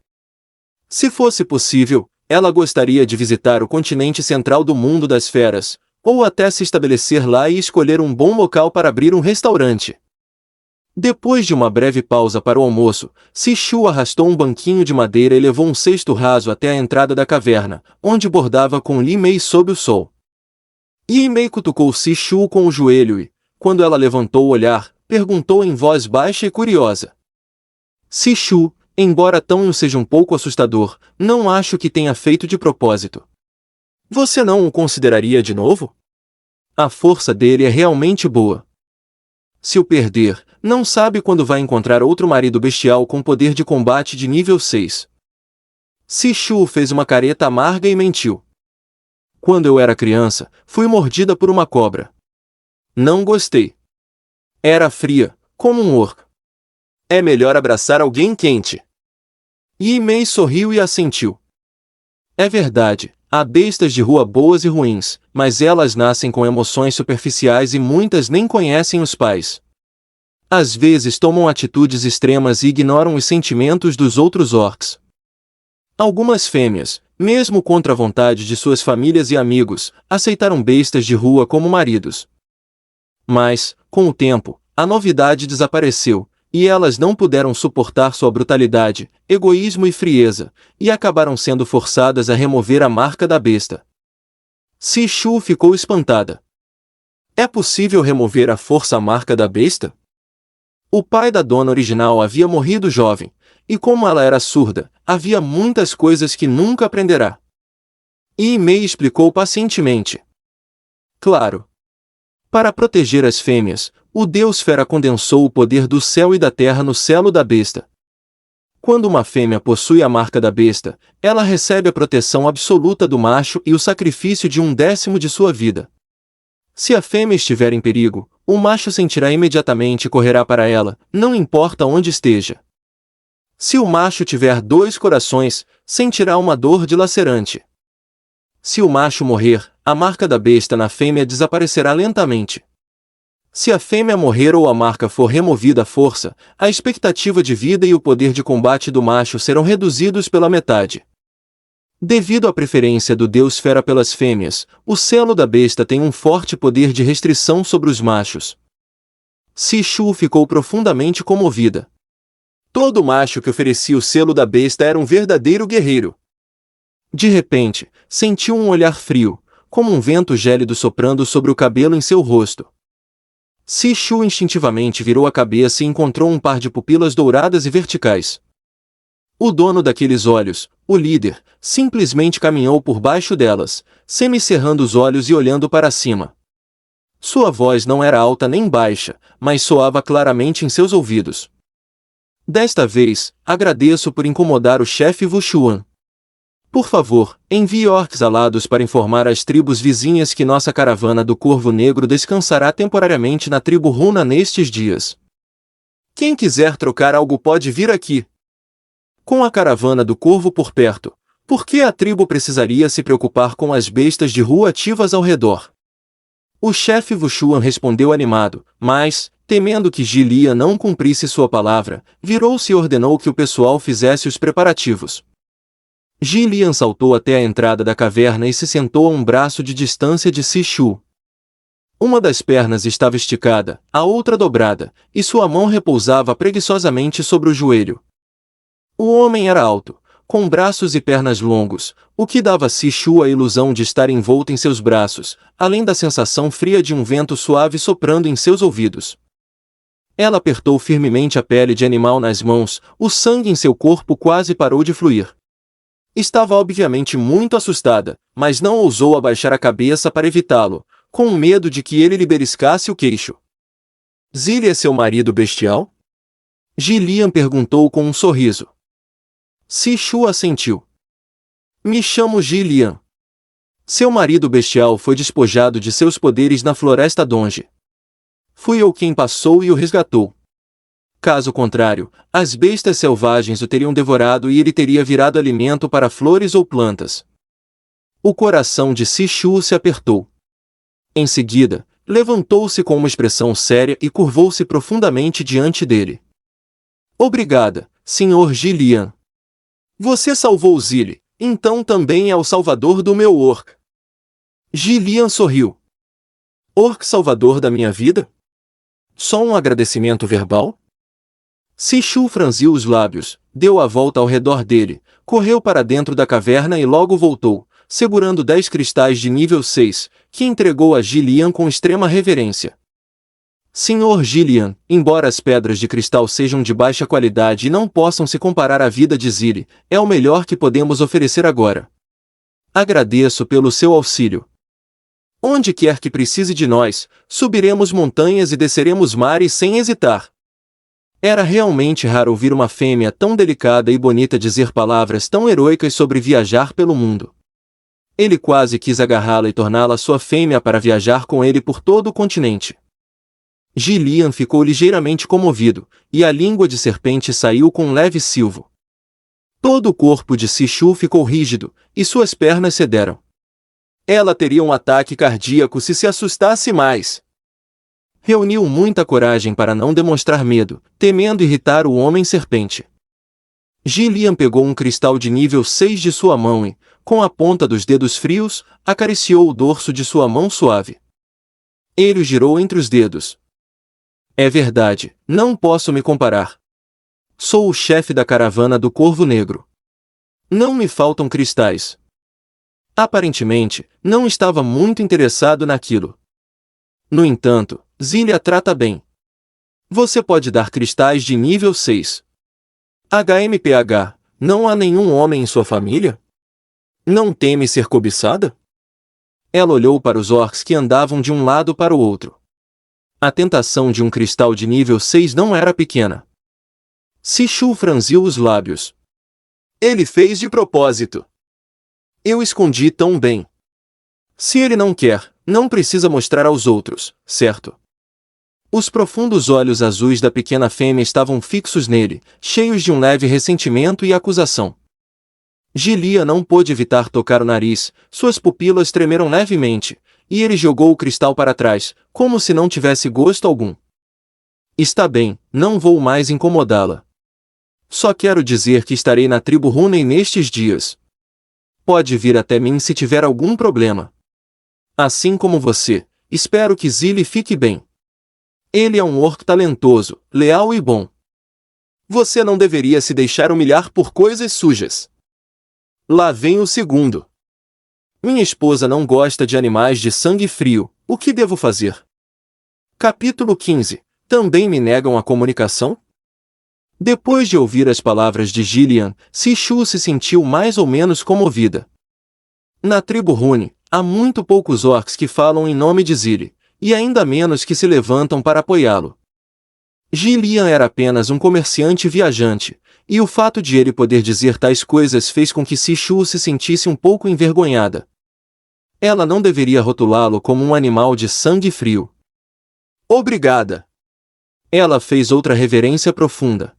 Se fosse possível, ela gostaria de visitar o continente central do mundo das feras, ou até se estabelecer lá e escolher um bom local para abrir um restaurante. Depois de uma breve pausa para o almoço, Sishu arrastou um banquinho de madeira e levou um cesto raso até a entrada da caverna, onde bordava com Li Mei sob o sol. Yi Mei cutucou Sishu com o joelho e, quando ela levantou o olhar, perguntou em voz baixa e curiosa. Sishu, embora Tão seja um pouco assustador, não acho que tenha feito de propósito. Você não o consideraria de novo? A força dele é realmente boa. Se o perder, não sabe quando vai encontrar outro marido bestial com poder de combate de nível 6. Sishu fez uma careta amarga e mentiu. Quando eu era criança, fui mordida por uma cobra. Não gostei. Era fria, como um orc. É melhor abraçar alguém quente. Yi Mei sorriu e assentiu. É verdade, há bestas de rua boas e ruins, mas elas nascem com emoções superficiais e muitas nem conhecem os pais. Às vezes tomam atitudes extremas e ignoram os sentimentos dos outros orcs. Algumas fêmeas, mesmo contra a vontade de suas famílias e amigos, aceitaram bestas de rua como maridos. Mas, com o tempo, a novidade desapareceu, e elas não puderam suportar sua brutalidade, egoísmo e frieza, e acabaram sendo forçadas a remover a marca da besta. Sishu ficou espantada. É possível remover à força a marca da besta? O pai da dona original havia morrido jovem, e como ela era surda, havia muitas coisas que nunca aprenderá. Yi Mei explicou pacientemente. Claro. Para proteger as fêmeas, o Deus Fera condensou o poder do céu e da terra no selo da besta. Quando uma fêmea possui a marca da besta, ela recebe a proteção absoluta do macho e o sacrifício de 1/10 de sua vida. Se a fêmea estiver em perigo, o macho sentirá imediatamente e correrá para ela, não importa onde esteja. Se o macho tiver 2 corações, sentirá uma dor dilacerante. Se o macho morrer, a marca da besta na fêmea desaparecerá lentamente. Se a fêmea morrer ou a marca for removida à força, a expectativa de vida e o poder de combate do macho serão reduzidos pela metade. Devido à preferência do Deus Fera pelas fêmeas, o selo da besta tem um forte poder de restrição sobre os machos. Sishu ficou profundamente comovida. Todo macho que oferecia o selo da besta era um verdadeiro guerreiro. De repente, sentiu um olhar frio, como um vento gélido soprando sobre o cabelo em seu rosto. Sishu instintivamente virou a cabeça e encontrou um par de pupilas douradas e verticais. O dono daqueles olhos, o líder, simplesmente caminhou por baixo delas, semicerrando os olhos e olhando para cima. Sua voz não era alta nem baixa, mas soava claramente em seus ouvidos. Desta vez, agradeço por incomodar o chefe Wushuan. Por favor, envie orcs alados para informar as tribos vizinhas que nossa caravana do Corvo Negro descansará temporariamente na tribo Runa nestes dias. Quem quiser trocar algo pode vir aqui. Com a caravana do Corvo por perto, por que a tribo precisaria se preocupar com as bestas de rua ativas ao redor? O chefe Wushuan respondeu animado, mas, temendo que Jilian não cumprisse sua palavra, virou-se e ordenou que o pessoal fizesse os preparativos. Jilian saltou até a entrada da caverna e se sentou a um braço de distância de Sishu. Uma das pernas estava esticada, a outra dobrada, e sua mão repousava preguiçosamente sobre o joelho. O homem era alto, com braços e pernas longos, o que dava a Sishu a ilusão de estar envolto em seus braços, além da sensação fria de um vento suave soprando em seus ouvidos. Ela apertou firmemente a pele de animal nas mãos, o sangue em seu corpo quase parou de fluir. Estava obviamente muito assustada, mas não ousou abaixar a cabeça para evitá-lo, com medo de que ele lhe beliscasse o queixo. Zilli é seu marido bestial? Jilian perguntou com um sorriso. Sishu assentiu. Me chamo Jilian. Seu marido bestial foi despojado de seus poderes na floresta Donge. Fui eu quem passou e o resgatou. Caso contrário, as bestas selvagens o teriam devorado e ele teria virado alimento para flores ou plantas. O coração de Sishu se apertou. Em seguida, levantou-se com uma expressão séria e curvou-se profundamente diante dele. Obrigada, Sr. Gillian. Você salvou Zilli, então também é o salvador do meu orc. Gillian sorriu. Orc salvador da minha vida? Só um agradecimento verbal? Sishu franziu os lábios, deu a volta ao redor dele, correu para dentro da caverna e logo voltou, segurando 10 cristais de nível 6, que entregou a Gillian com extrema reverência. Sr. Gillian, embora as pedras de cristal sejam de baixa qualidade e não possam se comparar à vida de Zilli, é o melhor que podemos oferecer agora. Agradeço pelo seu auxílio. Onde quer que precise de nós, subiremos montanhas e desceremos mares sem hesitar. Era realmente raro ouvir uma fêmea tão delicada e bonita dizer palavras tão heroicas sobre viajar pelo mundo. Ele quase quis agarrá-la e torná-la sua fêmea para viajar com ele por todo o continente. Gillian ficou ligeiramente comovido, e a língua de serpente saiu com um leve silvo. Todo o corpo de Sishu ficou rígido, e suas pernas cederam. Ela teria um ataque cardíaco se assustasse mais. Reuniu muita coragem para não demonstrar medo, temendo irritar o homem-serpente. Gillian pegou um cristal de nível 6 de sua mão e, com a ponta dos dedos frios, acariciou o dorso de sua mão suave. Ele o girou entre os dedos. É verdade, não posso me comparar. Sou o chefe da caravana do Corvo Negro. Não me faltam cristais. Aparentemente, não estava muito interessado naquilo. No entanto, Zilli a trata bem. Você pode dar cristais de nível 6. HMPH, não há nenhum homem em sua família? Não teme ser cobiçada? Ela olhou para os orcs que andavam de um lado para o outro. A tentação de um cristal de nível 6 não era pequena. Sishu franziu os lábios. Ele fez de propósito. Eu escondi tão bem. Se ele não quer, não precisa mostrar aos outros, certo? Os profundos olhos azuis da pequena fêmea estavam fixos nele, cheios de um leve ressentimento e acusação. Gillian não pôde evitar tocar o nariz, suas pupilas tremeram levemente, e ele jogou o cristal para trás, como se não tivesse gosto algum. Está bem, não vou mais incomodá-la. Só quero dizer que estarei na tribo Huney nestes dias. Pode vir até mim se tiver algum problema. Assim como você, espero que Zilli fique bem. Ele é um orc talentoso, leal e bom. Você não deveria se deixar humilhar por coisas sujas. Lá vem o segundo. Minha esposa não gosta de animais de sangue frio, o que devo fazer? Capítulo 15. Também me negam a comunicação? Depois de ouvir as palavras de Gillian, Sishu se sentiu mais ou menos comovida. Na tribo Huney, há muito poucos orcs que falam em nome de Zilli, e ainda menos que se levantam para apoiá-lo. Gillian era apenas um comerciante viajante, e o fato de ele poder dizer tais coisas fez com que Sishu se sentisse um pouco envergonhada. Ela não deveria rotulá-lo como um animal de sangue frio. Obrigada! Ela fez outra reverência profunda.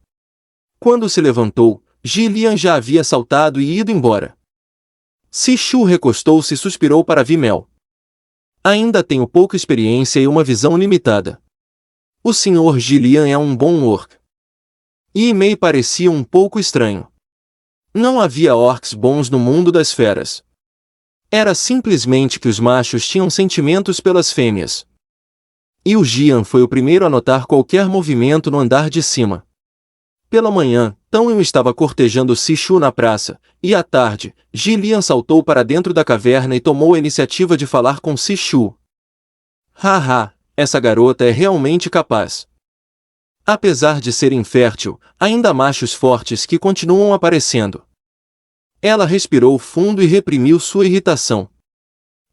Quando se levantou, Gillian já havia saltado e ido embora. Sishu recostou-se e suspirou para Vimel. Ainda tenho pouca experiência e uma visão limitada. O Sr. Gillian é um bom orc. E Mei parecia um pouco estranho. Não havia orcs bons no mundo das feras. Era simplesmente que os machos tinham sentimentos pelas fêmeas. E o Jian foi o primeiro a notar qualquer movimento no andar de cima. Pela manhã, Tão estava cortejando Sishu na praça, e à tarde, Gillian saltou para dentro da caverna e tomou a iniciativa de falar com Sishu. Haha, essa garota é realmente capaz. Apesar de ser infértil, ainda há machos fortes que continuam aparecendo. Ela respirou fundo e reprimiu sua irritação.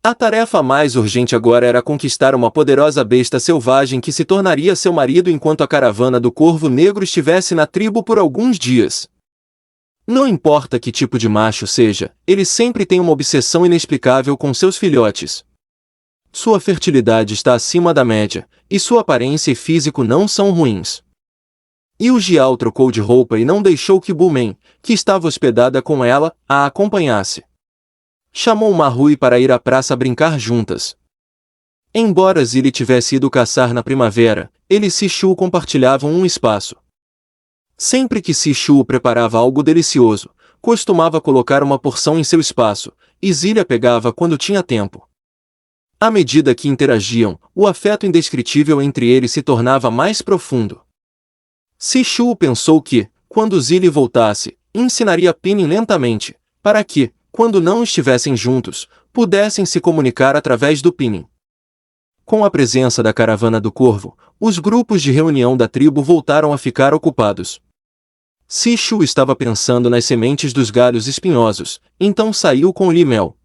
A tarefa mais urgente agora era conquistar uma poderosa besta selvagem que se tornaria seu marido enquanto a caravana do Corvo Negro estivesse na tribo por alguns dias. Não importa que tipo de macho seja, ele sempre tem uma obsessão inexplicável com seus filhotes. Sua fertilidade está acima da média, e sua aparência e físico não são ruins. E o Jiao trocou de roupa e não deixou que Bumen, que estava hospedada com ela, a acompanhasse. Chamou Marrui para ir à praça brincar juntas. Embora Zili tivesse ido caçar na primavera, ele e Sishu compartilhavam um espaço. Sempre que Sishu preparava algo delicioso, costumava colocar uma porção em seu espaço, e Zili a pegava quando tinha tempo. À medida que interagiam, o afeto indescritível entre eles se tornava mais profundo. Sishu pensou que, quando Zili voltasse, ensinaria Pinning lentamente, para que, quando não estivessem juntos, pudessem se comunicar através do Pinning. Com a presença da caravana do Corvo, os grupos de reunião da tribo voltaram a ficar ocupados. Sishu estava pensando nas sementes dos galhos espinhosos, então saiu com Limel.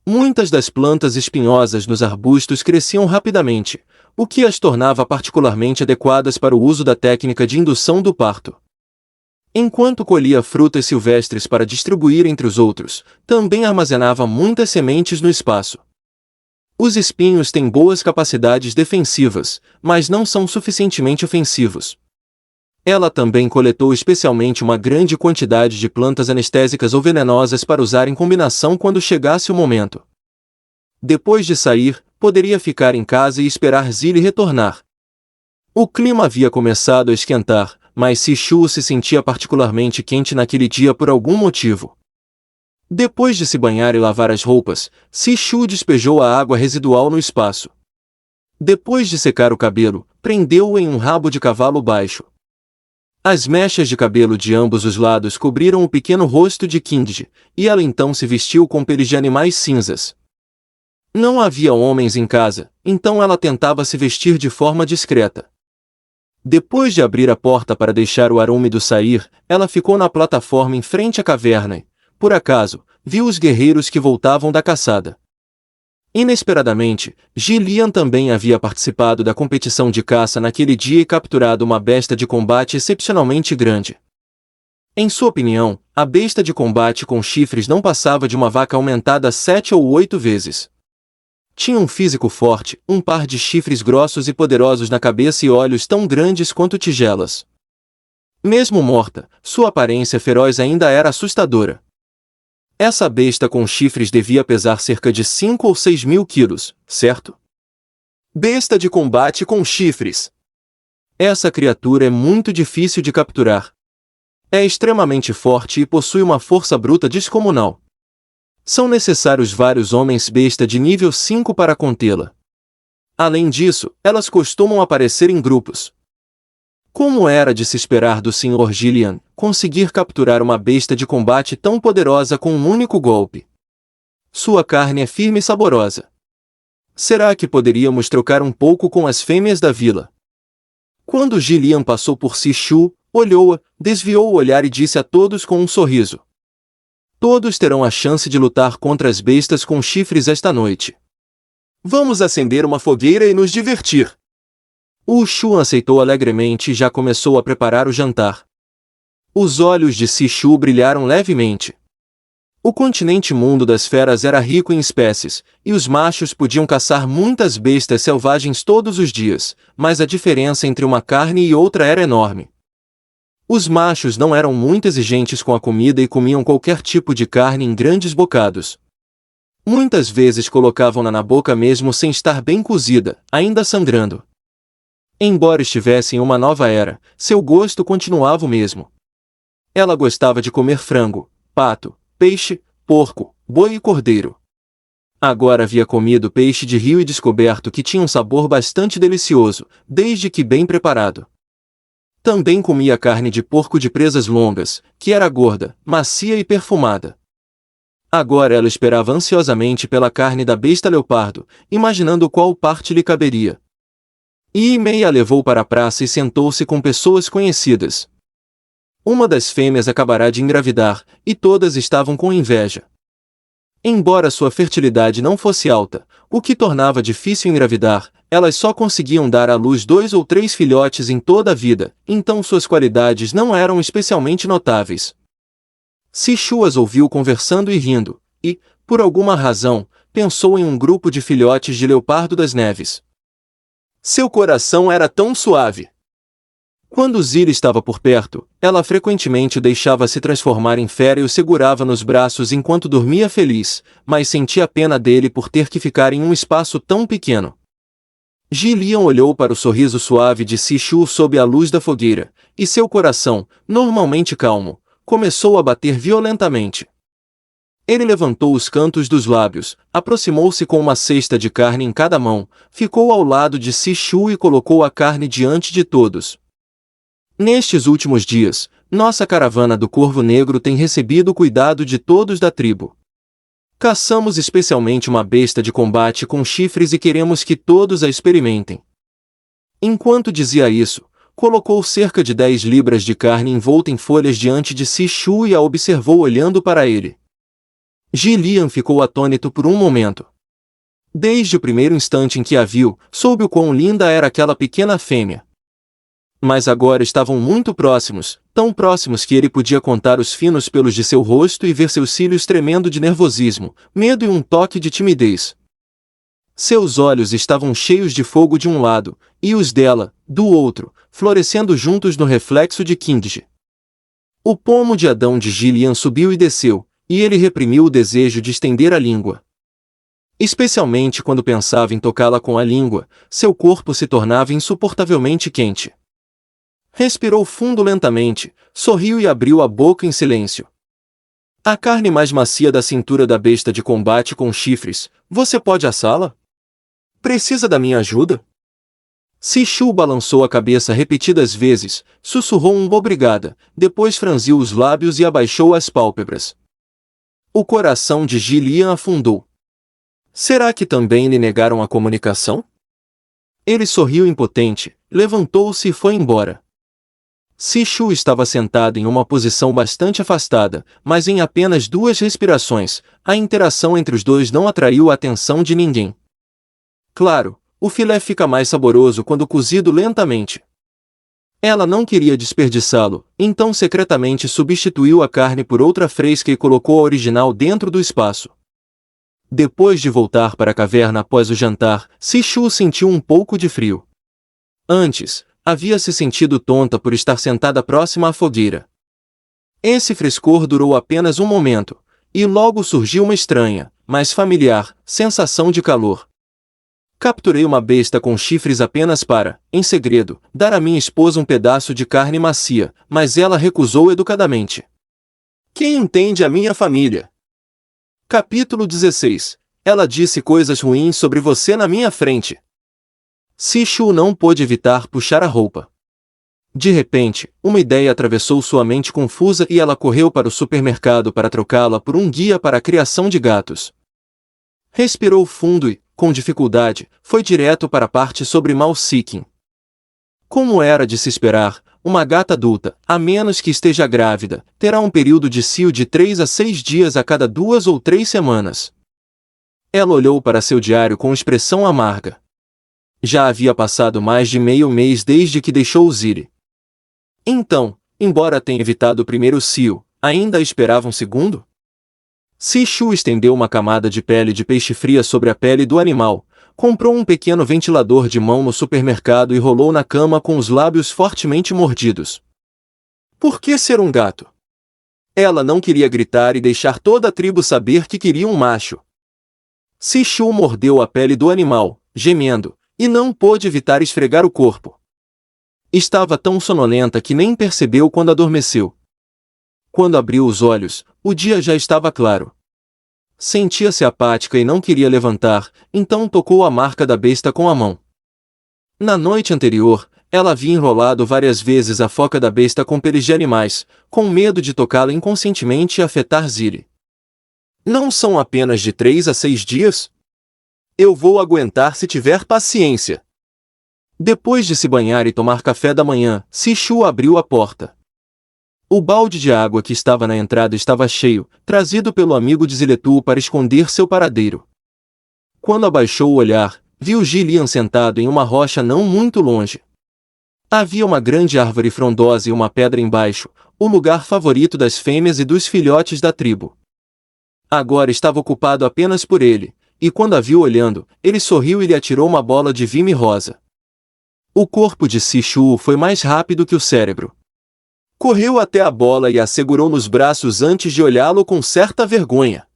Muitas das plantas espinhosas nos arbustos cresciam rapidamente, o que as tornava particularmente adequadas para o uso da técnica de indução do parto. Enquanto colhia frutas silvestres para distribuir entre os outros, também armazenava muitas sementes no espaço. Os espinhos têm boas capacidades defensivas, mas não são suficientemente ofensivos. Ela também coletou especialmente uma grande quantidade de plantas anestésicas ou venenosas para usar em combinação quando chegasse o momento. Depois de sair, poderia ficar em casa e esperar Zili retornar. O clima havia começado a esquentar, mas Sishu se sentia particularmente quente naquele dia por algum motivo. Depois de se banhar e lavar as roupas, Sishu despejou a água residual no espaço. Depois de secar o cabelo, prendeu-o em um rabo de cavalo baixo. As mechas de cabelo de ambos os lados cobriram o pequeno rosto de Kindji, e ela então se vestiu com peles de animais cinzas. Não havia homens em casa, então ela tentava se vestir de forma discreta. Depois de abrir a porta para deixar o ar úmido sair, ela ficou na plataforma em frente à caverna e, por acaso, viu os guerreiros que voltavam da caçada. Inesperadamente, Gillian também havia participado da competição de caça naquele dia e capturado uma besta de combate excepcionalmente grande. Em sua opinião, a besta de combate com chifres não passava de uma vaca aumentada 7 ou 8 vezes. Tinha um físico forte, um par de chifres grossos e poderosos na cabeça e olhos tão grandes quanto tigelas. Mesmo morta, sua aparência feroz ainda era assustadora. Essa besta com chifres devia pesar cerca de 5 ou 6 mil quilos, certo? Besta de combate com chifres. Essa criatura é muito difícil de capturar. É extremamente forte e possui uma força bruta descomunal. São necessários vários homens besta de nível 5 para contê-la. Além disso, elas costumam aparecer em grupos. Como era de se esperar do Sr. Gillian, conseguir capturar uma besta de combate tão poderosa com um único golpe? Sua carne é firme e saborosa. Será que poderíamos trocar um pouco com as fêmeas da vila? Quando Gillian passou por Sishu, olhou-a, desviou o olhar e disse a todos com um sorriso: todos terão a chance de lutar contra as bestas com chifres esta noite. Vamos acender uma fogueira e nos divertir. O Shu aceitou alegremente e já começou a preparar o jantar. Os olhos de Sishu brilharam levemente. O continente mundo das feras era rico em espécies, e os machos podiam caçar muitas bestas selvagens todos os dias, mas a diferença entre uma carne e outra era enorme. Os machos não eram muito exigentes com a comida e comiam qualquer tipo de carne em grandes bocados. Muitas vezes colocavam-na na boca mesmo sem estar bem cozida, ainda sangrando. Embora estivesse em uma nova era, seu gosto continuava o mesmo. Ela gostava de comer frango, pato, peixe, porco, boi e cordeiro. Agora havia comido peixe de rio e descoberto que tinha um sabor bastante delicioso, desde que bem preparado. Também comia carne de porco de presas longas, que era gorda, macia e perfumada. Agora ela esperava ansiosamente pela carne da besta leopardo, imaginando qual parte lhe caberia. Mei a levou para a praça e sentou-se com pessoas conhecidas. Uma das fêmeas acabará de engravidar, e todas estavam com inveja. Embora sua fertilidade não fosse alta, o que tornava difícil engravidar, elas só conseguiam dar à luz 2 ou 3 filhotes em toda a vida, então suas qualidades não eram especialmente notáveis. Sishu as ouviu conversando e rindo, e, por alguma razão, pensou em um grupo de filhotes de leopardo das neves. Seu coração era tão suave. Quando Zilli estava por perto, ela frequentemente o deixava se transformar em fera e o segurava nos braços enquanto dormia feliz, mas sentia pena dele por ter que ficar em um espaço tão pequeno. Gillian olhou para o sorriso suave de Sishu sob a luz da fogueira, e seu coração, normalmente calmo, começou a bater violentamente. Ele levantou os cantos dos lábios, aproximou-se com uma cesta de carne em cada mão, ficou ao lado de Sishu e colocou a carne diante de todos. Nestes últimos dias, nossa caravana do Corvo Negro tem recebido o cuidado de todos da tribo. Caçamos especialmente uma besta de combate com chifres e queremos que todos a experimentem. Enquanto dizia isso, colocou cerca de 10 libras de carne envolta em folhas diante de Sishu e a observou olhando para ele. Gillian ficou atônito por um momento. Desde o primeiro instante em que a viu, soube o quão linda era aquela pequena fêmea. Mas agora estavam muito próximos, tão próximos que ele podia contar os finos pelos de seu rosto e ver seus cílios tremendo de nervosismo, medo e um toque de timidez. Seus olhos estavam cheios de fogo de um lado, e os dela, do outro, florescendo juntos no reflexo de Kindge. O pomo de Adão de Gillian subiu e desceu, e ele reprimiu o desejo de estender a língua. Especialmente quando pensava em tocá-la com a língua, seu corpo se tornava insuportavelmente quente. Respirou fundo lentamente, sorriu e abriu a boca em silêncio. A carne mais macia da cintura da besta de combate com chifres, você pode assá-la? Precisa da minha ajuda? Sishu balançou a cabeça repetidas vezes, sussurrou um obrigada, depois franziu os lábios e abaixou as pálpebras. O coração de Gillian afundou. Será que também lhe negaram a comunicação? Ele sorriu impotente, levantou-se e foi embora. Sishu estava sentado em uma posição bastante afastada, mas em apenas 2 respirações, a interação entre os dois não atraiu a atenção de ninguém. Claro, o filé fica mais saboroso quando cozido lentamente. Ela não queria desperdiçá-lo, então secretamente substituiu a carne por outra fresca e colocou a original dentro do espaço. Depois de voltar para a caverna após o jantar, Sishu sentiu um pouco de frio. Antes, havia se sentido tonta por estar sentada próxima à fogueira. Esse frescor durou apenas um momento, e logo surgiu uma estranha, mas familiar, sensação de calor. Capturei uma besta com chifres apenas para, em segredo, dar à minha esposa um pedaço de carne macia, mas ela recusou educadamente. Quem entende a minha família? Capítulo 16. Ela disse coisas ruins sobre você na minha frente. Sishu não pôde evitar puxar a roupa. De repente, uma ideia atravessou sua mente confusa e ela correu para o supermercado para trocá-la por um guia para a criação de gatos. Respirou fundo e, com dificuldade, foi direto para a parte sobre mouse-seeking. Como era de se esperar, uma gata adulta, a menos que esteja grávida, terá um período de cio de 3 a 6 dias a cada 2 ou 3 semanas. Ela olhou para seu diário com expressão amarga. Já havia passado mais de meio mês desde que deixou Zilli. Então, embora tenha evitado o primeiro cio, ainda esperava um segundo? Sishu estendeu uma camada de pele de peixe fria sobre a pele do animal, comprou um pequeno ventilador de mão no supermercado e rolou na cama com os lábios fortemente mordidos. Por que ser um gato? Ela não queria gritar e deixar toda a tribo saber que queria um macho. Sishu mordeu a pele do animal, gemendo, e não pôde evitar esfregar o corpo. Estava tão sonolenta que nem percebeu quando adormeceu. Quando abriu os olhos, o dia já estava claro. Sentia-se apática e não queria levantar, então tocou a marca da besta com a mão. Na noite anterior, ela havia enrolado várias vezes a foca da besta com peles de animais, com medo de tocá-la inconscientemente e afetar Zilli. Não são apenas de 3 a 6 dias? Eu vou aguentar se tiver paciência. Depois de se banhar e tomar café da manhã, Sishu abriu a porta. O balde de água que estava na entrada estava cheio, trazido pelo amigo de Ziletu para esconder seu paradeiro. Quando abaixou o olhar, viu Gillian sentado em uma rocha não muito longe. Havia uma grande árvore frondosa e uma pedra embaixo, o lugar favorito das fêmeas e dos filhotes da tribo. Agora estava ocupado apenas por ele, e quando a viu olhando, ele sorriu e lhe atirou uma bola de vime rosa. O corpo de Sishu foi mais rápido que o cérebro. Correu até a bola e a segurou nos braços antes de olhá-lo com certa vergonha.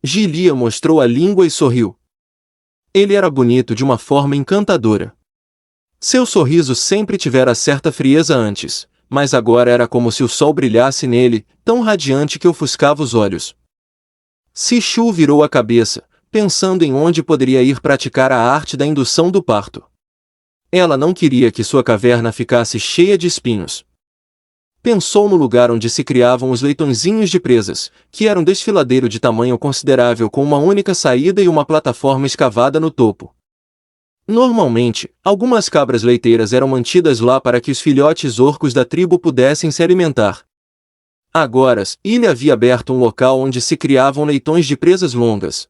Ji mostrou a língua e sorriu. Ele era bonito de uma forma encantadora. Seu sorriso sempre tivera certa frieza antes, mas agora era como se o sol brilhasse nele, tão radiante que ofuscava os olhos. Sishu virou a cabeça, pensando em onde poderia ir praticar a arte da indução do parto. Ela não queria que sua caverna ficasse cheia de espinhos. Pensou no lugar onde se criavam os leitõezinhos de presas, que era um desfiladeiro de tamanho considerável com uma única saída e uma plataforma escavada no topo. Normalmente, algumas cabras leiteiras eram mantidas lá para que os filhotes orcos da tribo pudessem se alimentar. Agora, ele havia aberto um local onde se criavam leitões de presas longas.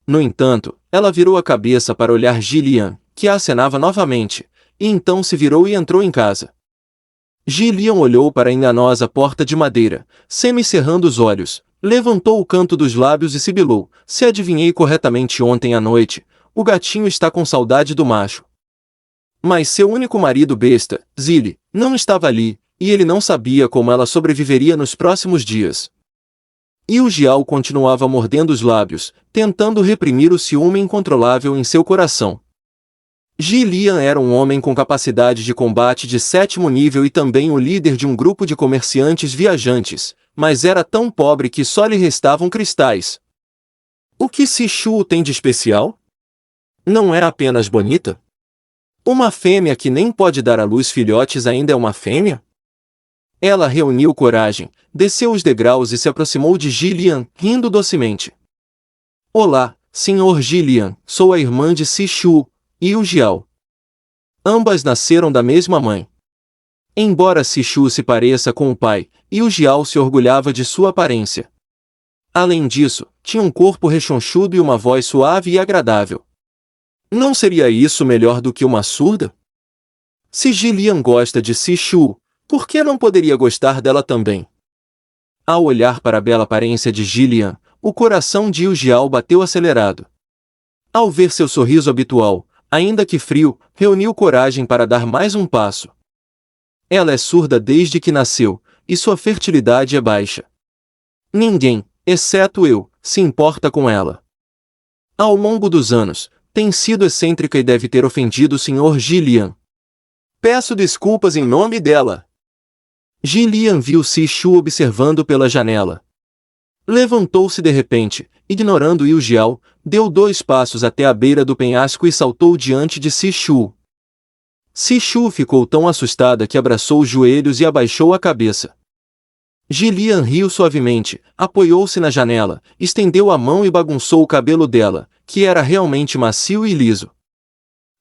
No entanto, ela virou a cabeça para olhar Ji, que a acenava novamente, e então se virou e entrou em casa. Ji olhou para a enganosa porta de madeira, semicerrando os olhos, levantou o canto dos lábios e sibilou: "Se adivinhei corretamente ontem à noite, o gatinho está com saudade do macho." Mas seu único marido besta, Zili, não estava ali, e ele não sabia como ela sobreviveria nos próximos dias. E o Jiao continuava mordendo os lábios, tentando reprimir o ciúme incontrolável em seu coração. Ji era um homem com capacidade de combate de 7º nível e também o líder de um grupo de comerciantes viajantes, mas era tão pobre que só lhe restavam cristais. O que Sishu tem de especial? Não é apenas bonita? Uma fêmea que nem pode dar à luz filhotes ainda é uma fêmea? Ela reuniu coragem, desceu os degraus e se aproximou de Ji, rindo docemente. "Olá, Sr. Ji, sou a irmã de Sishu, e o Jiao. Ambas nasceram da mesma mãe." Embora Sishu se pareça com o pai, e o Jiao se orgulhava de sua aparência. Além disso, tinha um corpo rechonchudo e uma voz suave e agradável. Não seria isso melhor do que uma surda? Se Ji gosta de Sishu, por que não poderia gostar dela também? Ao olhar para a bela aparência de Ji, o coração de Yu Jiao bateu acelerado. Ao ver seu sorriso habitual, ainda que frio, reuniu coragem para dar mais um passo. Ela é surda desde que nasceu, e sua fertilidade é baixa. Ninguém, exceto eu, se importa com ela. Ao longo dos anos, tem sido excêntrica e deve ter ofendido o Sr. Ji. Peço desculpas em nome dela. Ji viu Sishu observando pela janela. Levantou-se de repente, ignorando Yu Jiao, deu 2 passos até a beira do penhasco e saltou diante de Sishu. Sishu ficou tão assustada que abraçou os joelhos e abaixou a cabeça. Ji riu suavemente, apoiou-se na janela, estendeu a mão e bagunçou o cabelo dela, que era realmente macio e liso.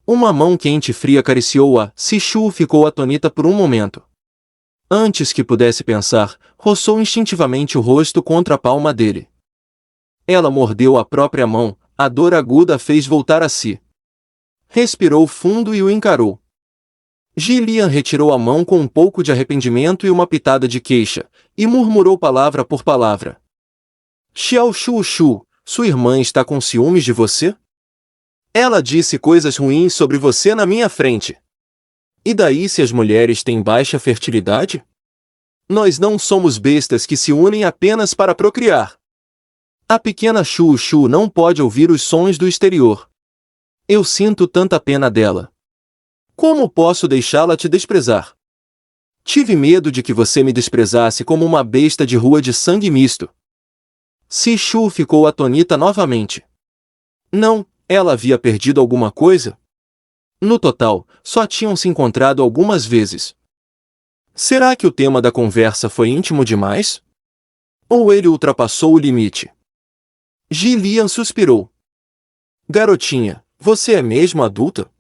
Uma mão quente e fria acariciou-a. Sishu ficou atônita por um momento. Antes que pudesse pensar, roçou instintivamente o rosto contra a palma dele. Ela mordeu a própria mão, a dor aguda a fez voltar a si. Respirou fundo e o encarou. Ji retirou a mão com um pouco de arrependimento e uma pitada de queixa, e murmurou palavra por palavra. "Xiao Shu Shu, sua irmã está com ciúmes de você? Ela disse coisas ruins sobre você na minha frente. E daí se as mulheres têm baixa fertilidade? Nós não somos bestas que se unem apenas para procriar. A pequena Shu Shu não pode ouvir os sons do exterior. Eu sinto tanta pena dela. Como posso deixá-la te desprezar? Tive medo de que você me desprezasse como uma besta de rua de sangue misto." Sishu ficou atônita novamente. Não, ela havia perdido alguma coisa? No total, só tinham se encontrado algumas vezes. Será que o tema da conversa foi íntimo demais? Ou ele ultrapassou o limite? Ji suspirou. "Garotinha, você é mesmo adulta?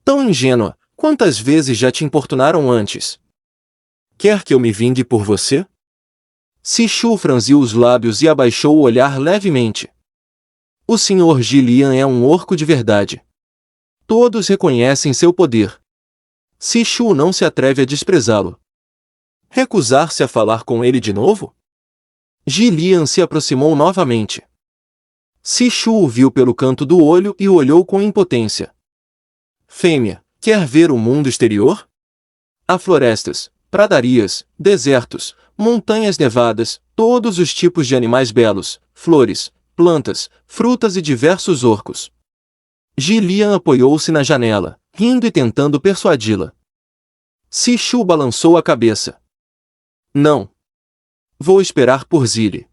Tão ingênua, quantas vezes já te importunaram antes? Quer que eu me vingue por você?" Sishu franziu os lábios e abaixou o olhar levemente. O Sr. Ji é um orco de verdade. Todos reconhecem seu poder. Sishu não se atreve a desprezá-lo. Recusar-se a falar com ele de novo? Ji se aproximou novamente. Sishu o viu pelo canto do olho e o olhou com impotência. "Fêmea, Quer ver o mundo exterior? Há florestas, pradarias, desertos, montanhas nevadas, todos os tipos de animais belos, flores, plantas, frutas e diversos orcos. Gillian apoiou-se na janela, rindo e tentando persuadi-la. Sishu balançou a cabeça. Não. Vou esperar por Zile.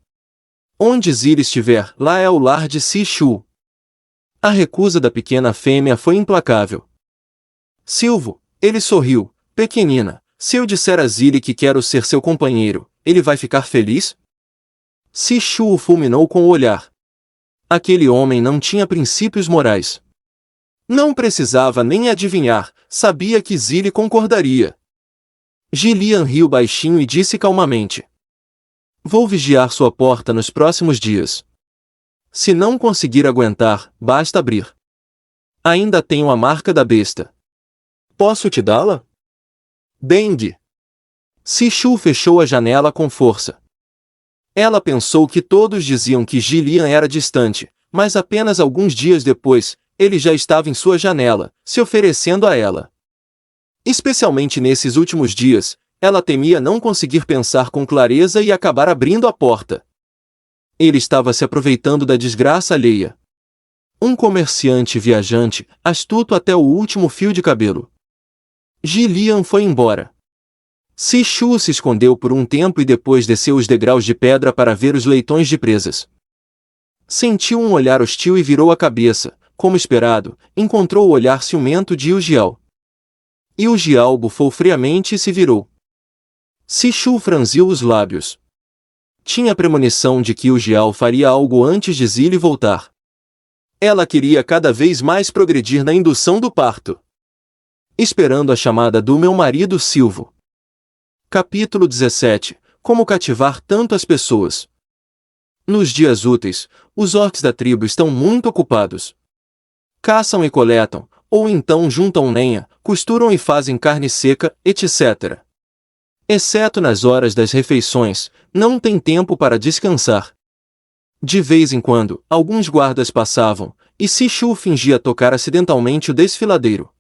Onde Zile estiver, lá é o lar de Sishu. A recusa da pequena fêmea foi implacável. Silvo, ele sorriu. Pequenina, se eu disser a Zile que quero ser seu companheiro, ele vai ficar feliz? Sishu o fulminou com o olhar. Aquele homem não tinha princípios morais. Não precisava nem adivinhar, sabia que Zile concordaria. Gillian riu baixinho e disse calmamente. Vou vigiar sua porta nos próximos dias. Se não conseguir aguentar, basta abrir. Ainda tenho a marca da besta. Posso te dá-la? Dengue. Sishu fechou a janela com força. Ela pensou que todos diziam que Gillian era distante, mas apenas alguns dias depois, ele já estava em sua janela, se oferecendo a ela. Especialmente nesses últimos dias, ela temia não conseguir pensar com clareza e acabar abrindo a porta. Ele estava se aproveitando da desgraça alheia. Um comerciante viajante, astuto até o último fio de cabelo. Gillian foi embora. Sishu se escondeu por um tempo e depois desceu os degraus de pedra para ver os leitões de presas. Sentiu um olhar hostil e virou a cabeça. Como esperado, encontrou o olhar ciumento de Yujiao. Yujiao bufou friamente e se virou. Sishu franziu os lábios. Tinha premonição de que Yujiao faria algo antes de Zile voltar. Ela queria cada vez mais progredir na indução do parto. Esperando a chamada do meu marido Silvo. Capítulo 17. Como cativar tantas pessoas. Nos dias úteis, os orcs da tribo estão muito ocupados. Caçam e coletam, ou então juntam lenha, costuram e fazem carne seca, etc. Exceto nas horas das refeições, não tem tempo para descansar. De vez em quando, alguns guardas passavam, e Sishu fingia tocar acidentalmente o desfiladeiro.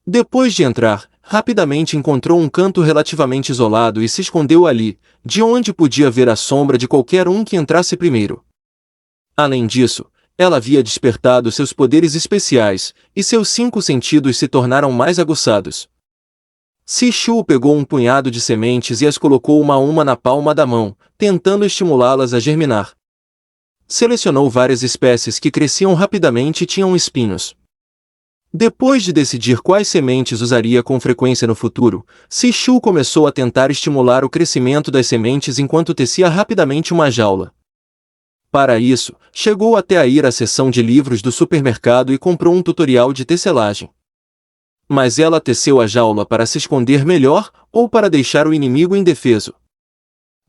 Depois de entrar, rapidamente encontrou um canto relativamente isolado e se escondeu ali, de onde podia ver a sombra de qualquer um que entrasse primeiro. Além disso, ela havia despertado seus poderes especiais, e seus 5 sentidos se tornaram mais aguçados. Sishu pegou um punhado de sementes e as colocou uma a uma na palma da mão, tentando estimulá-las a germinar. Selecionou várias espécies que cresciam rapidamente e tinham espinhos. Depois de decidir quais sementes usaria com frequência no futuro, Sishu começou a tentar estimular o crescimento das sementes enquanto tecia rapidamente uma jaula. Para isso, chegou até a ir à seção de livros do supermercado e comprou um tutorial de tecelagem. Mas ela teceu a jaula para se esconder melhor ou para deixar o inimigo indefeso.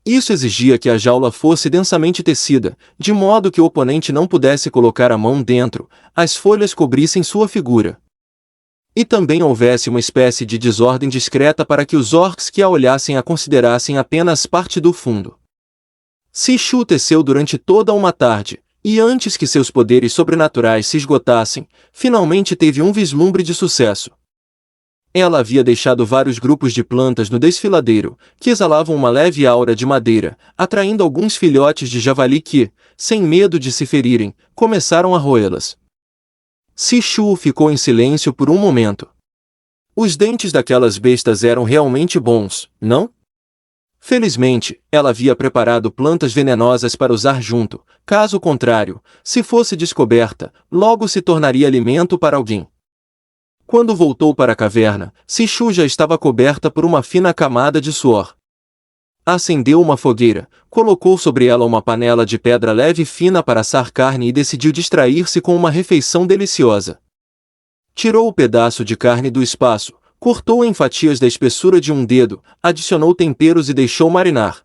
Isso exigia que a jaula fosse densamente tecida, de modo que o oponente não pudesse colocar a mão dentro, as folhas cobrissem sua figura. E também houvesse uma espécie de desordem discreta para que os orcs que a olhassem a considerassem apenas parte do fundo. Sishu teceu durante toda uma tarde, e antes que seus poderes sobrenaturais se esgotassem, finalmente teve um vislumbre de sucesso. Ela havia deixado vários grupos de plantas no desfiladeiro, que exalavam uma leve aura de madeira, atraindo alguns filhotes de javali que, sem medo de se ferirem, começaram a roê-las. Sishu ficou em silêncio por um momento. Os dentes daquelas bestas eram realmente bons, não? Felizmente, ela havia preparado plantas venenosas para usar junto, caso contrário, se fosse descoberta, logo se tornaria alimento para alguém. Quando voltou para a caverna, Sishu já estava coberta por uma fina camada de suor. Acendeu uma fogueira, colocou sobre ela uma panela de pedra leve e fina para assar carne e decidiu distrair-se com uma refeição deliciosa. Tirou o pedaço de carne do espaço, cortou em fatias da espessura de um dedo, adicionou temperos e deixou marinar.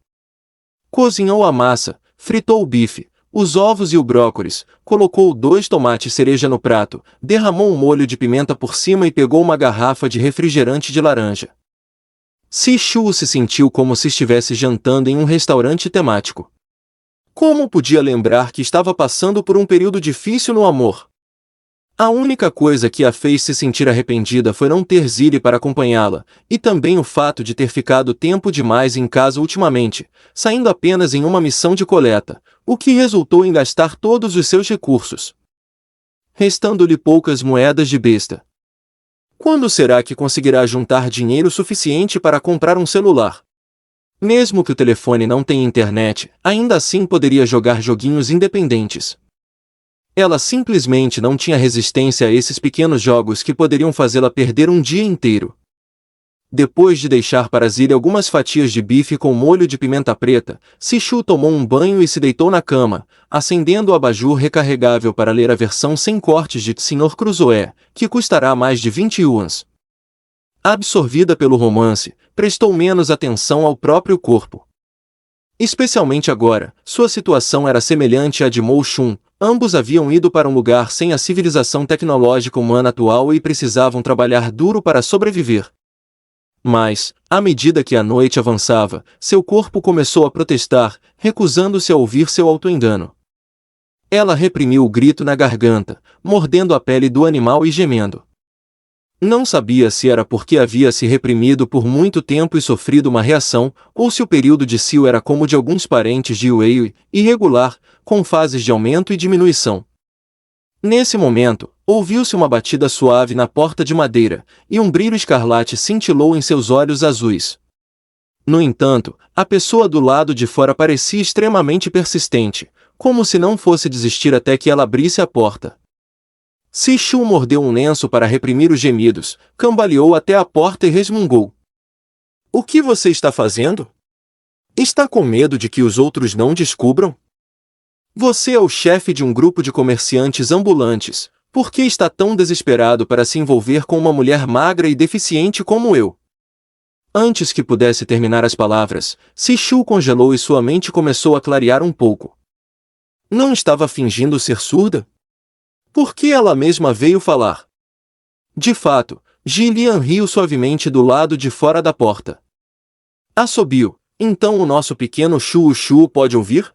Cozinhou a massa, fritou o bife, os ovos e o brócolis, colocou 2 tomates cereja no prato, derramou um molho de pimenta por cima e pegou uma garrafa de refrigerante de laranja. Sishu se sentiu como se estivesse jantando em um restaurante temático. Como podia lembrar que estava passando por um período difícil no amor? A única coisa que a fez se sentir arrependida foi não ter Zilli para acompanhá-la, e também o fato de ter ficado tempo demais em casa ultimamente, saindo apenas em uma missão de coleta, o que resultou em gastar todos os seus recursos, restando-lhe poucas moedas de besta. Quando será que conseguirá juntar dinheiro suficiente para comprar um celular? Mesmo que o telefone não tenha internet, ainda assim poderia jogar joguinhos independentes. Ela simplesmente não tinha resistência a esses pequenos jogos que poderiam fazê-la perder um dia inteiro. Depois de deixar para Zilli algumas fatias de bife com molho de pimenta preta, Sishu tomou um banho e se deitou na cama, acendendo o abajur recarregável para ler a versão sem cortes de Sr. Crusoe, que custará mais de 20 yuans. Absorvida pelo romance, prestou menos atenção ao próprio corpo. Especialmente agora, sua situação era semelhante à de Mo Shun. Ambos haviam ido para um lugar sem a civilização tecnológica humana atual e precisavam trabalhar duro para sobreviver. Mas, à medida que a noite avançava, seu corpo começou a protestar, recusando-se a ouvir seu autoengano. Ela reprimiu o grito na garganta, mordendo a pele do animal e gemendo. Não sabia se era porque havia se reprimido por muito tempo e sofrido uma reação, ou se o período de cio era como o de alguns parentes de Wei, irregular, com fases de aumento e diminuição. Nesse momento, ouviu-se uma batida suave na porta de madeira, e um brilho escarlate cintilou em seus olhos azuis. No entanto, a pessoa do lado de fora parecia extremamente persistente, como se não fosse desistir até que ela abrisse a porta. Sishu mordeu um lenço para reprimir os gemidos, cambaleou até a porta e resmungou. "O que você está fazendo? Está com medo de que os outros não descubram? Você é o chefe de um grupo de comerciantes ambulantes. Por que está tão desesperado para se envolver com uma mulher magra e deficiente como eu?" Antes que pudesse terminar as palavras, Sishu congelou e sua mente começou a clarear um pouco. Não estava fingindo ser surda? Por que ela mesma veio falar? De fato, Jilian riu suavemente do lado de fora da porta. Assobiou. "Então o nosso pequeno Shu pode ouvir?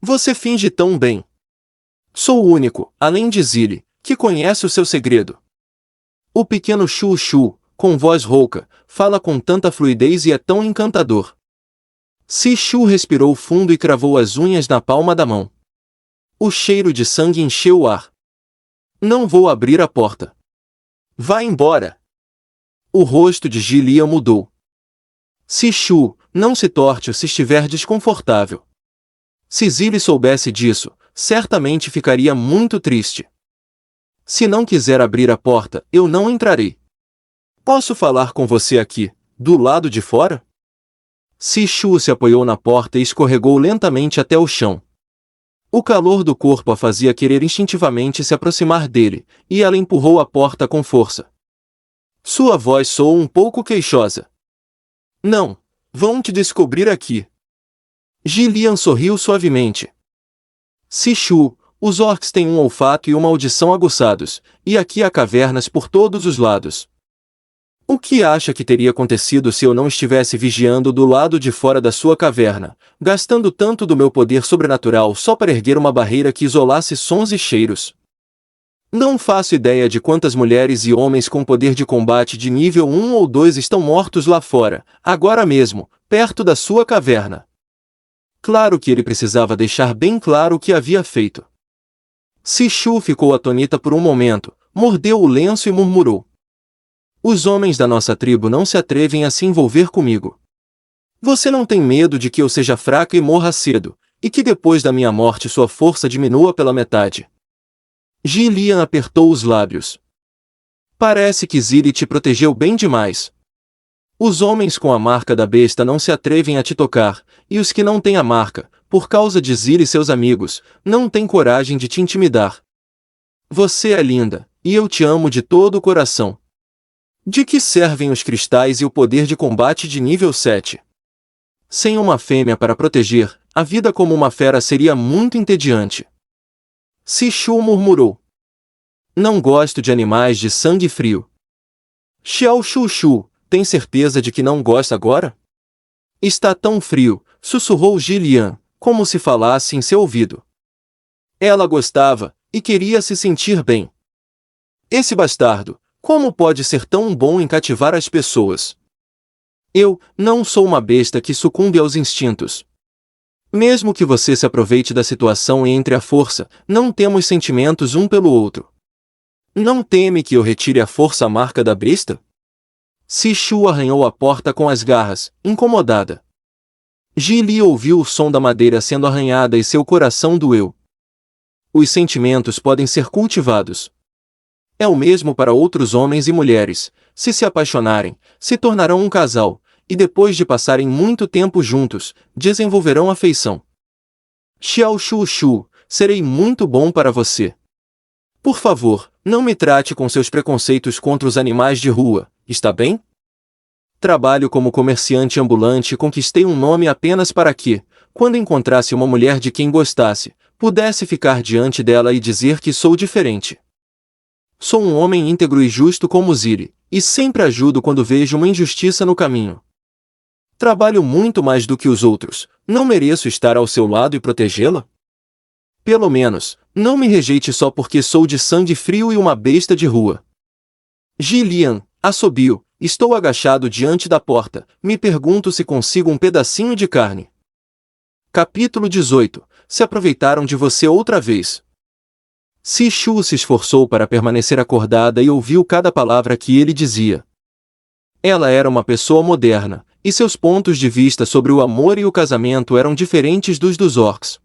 Você finge tão bem. Sou o único, além de Zilli, que conhece o seu segredo." O pequeno Shu, com voz rouca, fala com tanta fluidez e é tão encantador. Sishu respirou fundo e cravou as unhas na palma da mão. O cheiro de sangue encheu o ar. "Não vou abrir a porta. Vá embora." O rosto de Jilian mudou. "Sishu, não se torte se estiver desconfortável. Se Zilli soubesse disso, certamente ficaria muito triste. Se não quiser abrir a porta, eu não entrarei. Posso falar com você aqui, do lado de fora?" Sishu se apoiou na porta e escorregou lentamente até o chão. O calor do corpo a fazia querer instintivamente se aproximar dele, e ela empurrou a porta com força. Sua voz soou um pouco queixosa. "Não, vão te descobrir aqui." Jilian sorriu suavemente. "Sishu, os orcs têm um olfato e uma audição aguçados, e aqui há cavernas por todos os lados. O que acha que teria acontecido se eu não estivesse vigiando do lado de fora da sua caverna, gastando tanto do meu poder sobrenatural só para erguer uma barreira que isolasse sons e cheiros? Não faço ideia de quantas mulheres e homens com poder de combate de nível 1 ou 2 estão mortos lá fora, agora mesmo, perto da sua caverna." Claro que ele precisava deixar bem claro o que havia feito. Sishu ficou atônita por um momento, mordeu o lenço e murmurou. "Os homens da nossa tribo não se atrevem a se envolver comigo. Você não tem medo de que eu seja fraca e morra cedo, e que depois da minha morte sua força diminua pela metade?" Jilian apertou os lábios. "Parece que Zilli te protegeu bem demais. Os homens com a marca da besta não se atrevem a te tocar, e os que não têm a marca, por causa de Zilli e seus amigos, não têm coragem de te intimidar. Você é linda, e eu te amo de todo o coração. De que servem os cristais e o poder de combate de nível 7? Sem uma fêmea para proteger, a vida como uma fera seria muito entediante." Sishu murmurou. "Não gosto de animais de sangue frio." "Xiao Shu, tem certeza de que não gosta agora?" "Está tão frio", sussurrou Jilian, como se falasse em seu ouvido. Ela gostava, e queria se sentir bem. Esse bastardo, como pode ser tão bom em cativar as pessoas? Eu não sou uma besta que sucumbe aos instintos. Mesmo que você se aproveite da situação e entre à força, não temos sentimentos um pelo outro. Não teme que eu retire à força a marca da besta? Sishu arranhou a porta com as garras, incomodada. Ji Li ouviu o som da madeira sendo arranhada e seu coração doeu. Os sentimentos podem ser cultivados. É o mesmo para outros homens e mulheres. Se apaixonarem, se tornarão um casal, e depois de passarem muito tempo juntos, desenvolverão afeição. Xiao Shu Shu, serei muito bom para você. Por favor, não me trate com seus preconceitos contra os animais de rua, está bem? Trabalho como comerciante ambulante e conquistei um nome apenas para que, quando encontrasse uma mulher de quem gostasse, pudesse ficar diante dela e dizer que sou diferente. Sou um homem íntegro e justo como Ziri, e sempre ajudo quando vejo uma injustiça no caminho. Trabalho muito mais do que os outros, não mereço estar ao seu lado e protegê-la? Pelo menos, não me rejeite só porque sou de sangue frio e uma besta de rua. Ji Lian, assobio, estou agachado diante da porta, me pergunto se consigo um pedacinho de carne. Capítulo 18. Se aproveitaram de você outra vez. Sishu se esforçou para permanecer acordada e ouviu cada palavra que ele dizia. Ela era uma pessoa moderna, e seus pontos de vista sobre o amor e o casamento eram diferentes dos orcs.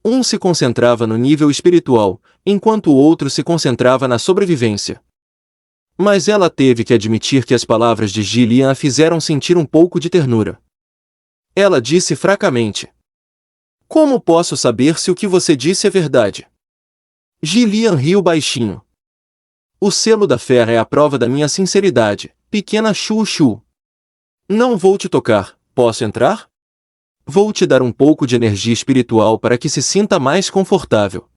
Um se concentrava no nível espiritual, enquanto o outro se concentrava na sobrevivência. Mas ela teve que admitir que as palavras de Ji Lian a fizeram sentir um pouco de ternura. Ela disse fracamente: Como posso saber se o que você disse é verdade? Ji Lian riu baixinho. O selo da fé é a prova da minha sinceridade, pequena Shu Shu. Não vou te tocar, posso entrar? Vou te dar um pouco de energia espiritual para que se sinta mais confortável.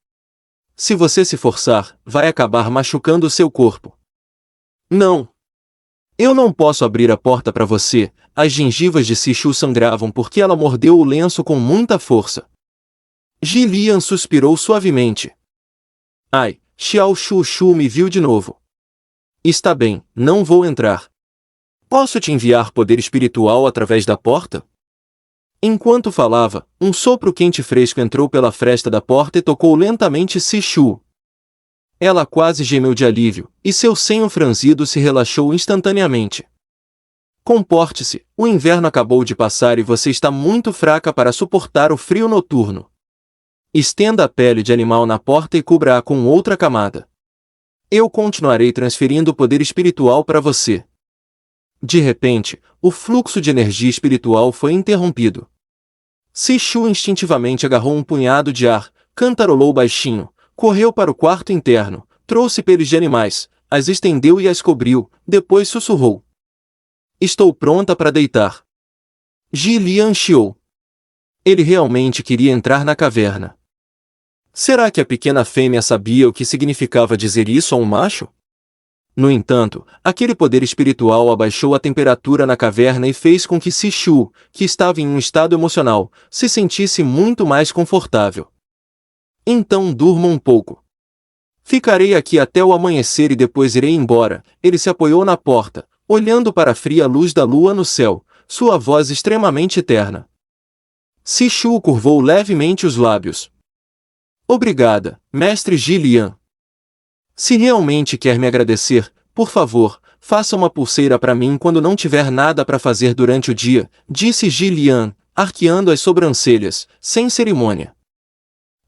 Se você se forçar, vai acabar machucando o seu corpo. Não. Eu não posso abrir a porta para você. As gengivas de Sishu sangravam porque ela mordeu o lenço com muita força. Ji Lian suspirou suavemente. Ai, Xiao Shu Shu me viu de novo. Está bem, não vou entrar. Posso te enviar poder espiritual através da porta? Enquanto falava, um sopro quente e fresco entrou pela fresta da porta e tocou lentamente Sishu. Ela quase gemeu de alívio, e seu senho franzido se relaxou instantaneamente. Comporte-se, o inverno acabou de passar e você está muito fraca para suportar o frio noturno. Estenda a pele de animal na porta e cubra-a com outra camada. Eu continuarei transferindo poder espiritual para você. De repente, o fluxo de energia espiritual foi interrompido. Sishu instintivamente agarrou um punhado de ar, cantarolou baixinho, correu para o quarto interno, trouxe peles de animais, as estendeu e as cobriu, depois sussurrou. Estou pronta para deitar. Ji Lian chiou. Ele realmente queria entrar na caverna. Será que a pequena fêmea sabia o que significava dizer isso a um macho? No entanto, aquele poder espiritual abaixou a temperatura na caverna e fez com que Sishu, que estava em um estado emocional, se sentisse muito mais confortável. Então durma um pouco. Ficarei aqui até o amanhecer e depois irei embora. Ele se apoiou na porta, olhando para a fria luz da lua no céu, sua voz extremamente terna. Sishu curvou levemente os lábios. Obrigada, mestre Ji Lian. Se realmente quer me agradecer, por favor, faça uma pulseira para mim quando não tiver nada para fazer durante o dia, disse Ji Lian, arqueando as sobrancelhas, sem cerimônia.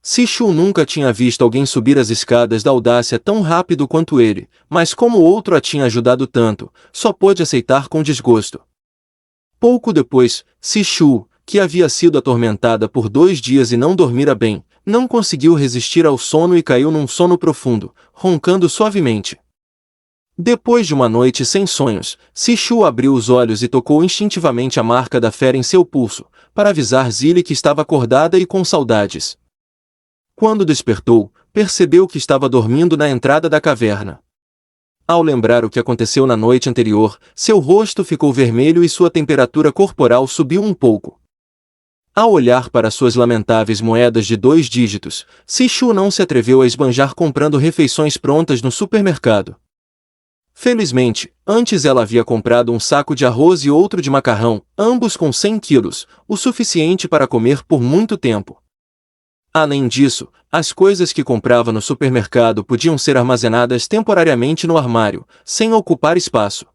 Sishu nunca tinha visto alguém subir as escadas da audácia tão rápido quanto ele, mas como o outro a tinha ajudado tanto, só pôde aceitar com desgosto. Pouco depois, Sishu, que havia sido atormentada por 2 dias e não dormira bem, não conseguiu resistir ao sono e caiu num sono profundo, roncando suavemente. Depois de uma noite sem sonhos, Sishu abriu os olhos e tocou instintivamente a marca da fera em seu pulso, para avisar Zili que estava acordada e com saudades. Quando despertou, percebeu que estava dormindo na entrada da caverna. Ao lembrar o que aconteceu na noite anterior, seu rosto ficou vermelho e sua temperatura corporal subiu um pouco. Ao olhar para suas lamentáveis moedas de 2 dígitos, Sishu não se atreveu a esbanjar comprando refeições prontas no supermercado. Felizmente, antes ela havia comprado um saco de arroz e outro de macarrão, ambos com 100 quilos, o suficiente para comer por muito tempo. Além disso, as coisas que comprava no supermercado podiam ser armazenadas temporariamente no armário, sem ocupar espaço.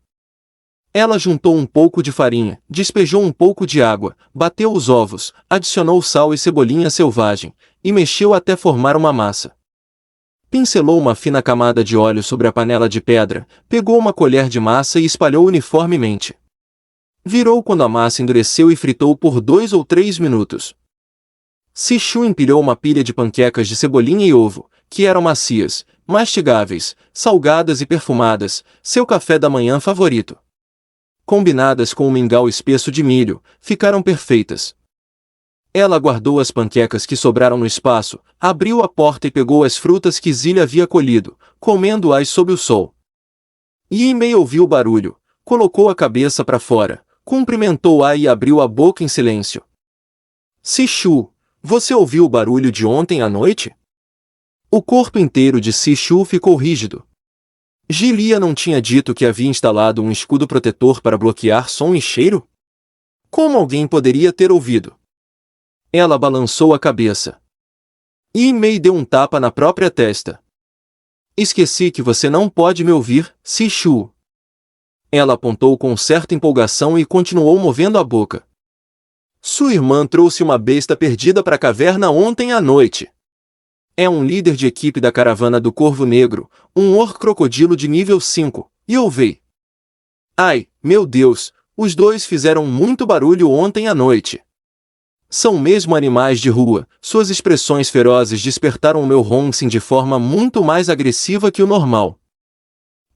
Ela juntou um pouco de farinha, despejou um pouco de água, bateu os ovos, adicionou sal e cebolinha selvagem, e mexeu até formar uma massa. Pincelou uma fina camada de óleo sobre a panela de pedra, pegou uma colher de massa e espalhou uniformemente. Virou quando a massa endureceu e fritou por 2 ou 3 minutos. Sishu empilhou uma pilha de panquecas de cebolinha e ovo, que eram macias, mastigáveis, salgadas e perfumadas, seu café da manhã favorito. Combinadas com um mingau espesso de milho, ficaram perfeitas. Ela guardou as panquecas que sobraram no espaço, abriu a porta e pegou as frutas que Zilli havia colhido, comendo-as sob o sol. Yi-Mei ouviu o barulho, colocou a cabeça para fora, cumprimentou-a e abriu a boca em silêncio. Sishu, você ouviu o barulho de ontem à noite? O corpo inteiro de Sishu ficou rígido. Gilia não tinha dito que havia instalado um escudo protetor para bloquear som e cheiro? Como alguém poderia ter ouvido? Ela balançou a cabeça. Yi-Mei deu um tapa na própria testa. Esqueci que você não pode me ouvir, Sishu. Ela apontou com certa empolgação e continuou movendo a boca. Sua irmã trouxe uma besta perdida para a caverna ontem à noite. É um líder de equipe da caravana do Corvo Negro, um or-crocodilo de nível 5, e ouvei. Ai, meu Deus, os dois fizeram muito barulho ontem à noite. São mesmo animais de rua, suas expressões ferozes despertaram o meu Hongxin de forma muito mais agressiva que o normal.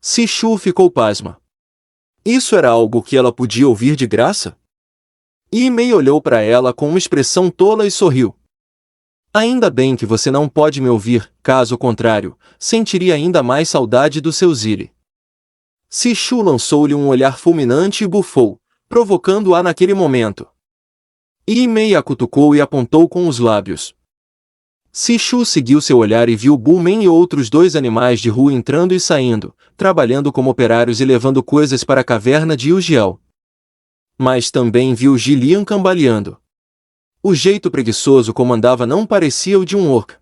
Sishu ficou pasma. Isso era algo que ela podia ouvir de graça? Yi-Mei olhou para ela com uma expressão tola e sorriu. Ainda bem que você não pode me ouvir, caso contrário, sentiria ainda mais saudade do seu Zilli. Sishu lançou-lhe um olhar fulminante e bufou, provocando-a naquele momento. Yi-Mei a cutucou e apontou com os lábios. Sishu seguiu seu olhar e viu Bullman e outros 2 animais de rua entrando e saindo, trabalhando como operários e levando coisas para a caverna de Yujiao. Mas também viu Jilian cambaleando. O jeito preguiçoso como andava não parecia o de um orc.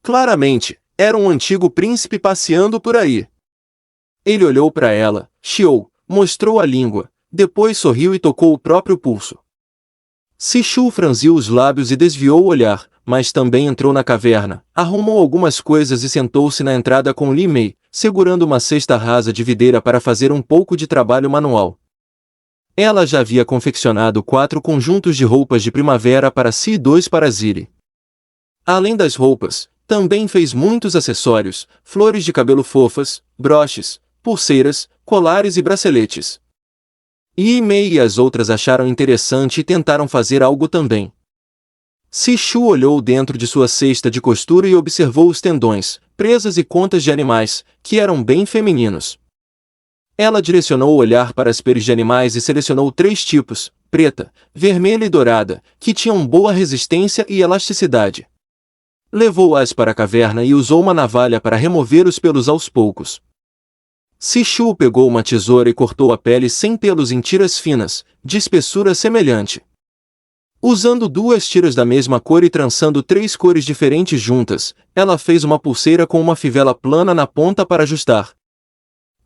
Claramente, era um antigo príncipe passeando por aí. Ele olhou para ela, chiou, mostrou a língua, depois sorriu e tocou o próprio pulso. Sishu franziu os lábios e desviou o olhar, mas também entrou na caverna, arrumou algumas coisas e sentou-se na entrada com Yi-Mei, segurando uma cesta rasa de videira para fazer um pouco de trabalho manual. Ela já havia confeccionado 4 conjuntos de roupas de primavera para si e 2 para Zilli. Além das roupas, também fez muitos acessórios, flores de cabelo fofas, broches, pulseiras, colares e braceletes. Yi-Mei e as outras acharam interessante e tentaram fazer algo também. Sishu olhou dentro de sua cesta de costura e observou os tendões, presas e contas de animais, que eram bem femininos. Ela direcionou o olhar para as peles de animais e selecionou 3 tipos, preta, vermelha e dourada, que tinham boa resistência e elasticidade. Levou-as para a caverna e usou uma navalha para remover os pelos aos poucos. Sishu pegou uma tesoura e cortou a pele sem pelos em tiras finas, de espessura semelhante. Usando 2 tiras da mesma cor e trançando 3 cores diferentes juntas, ela fez uma pulseira com uma fivela plana na ponta para ajustar.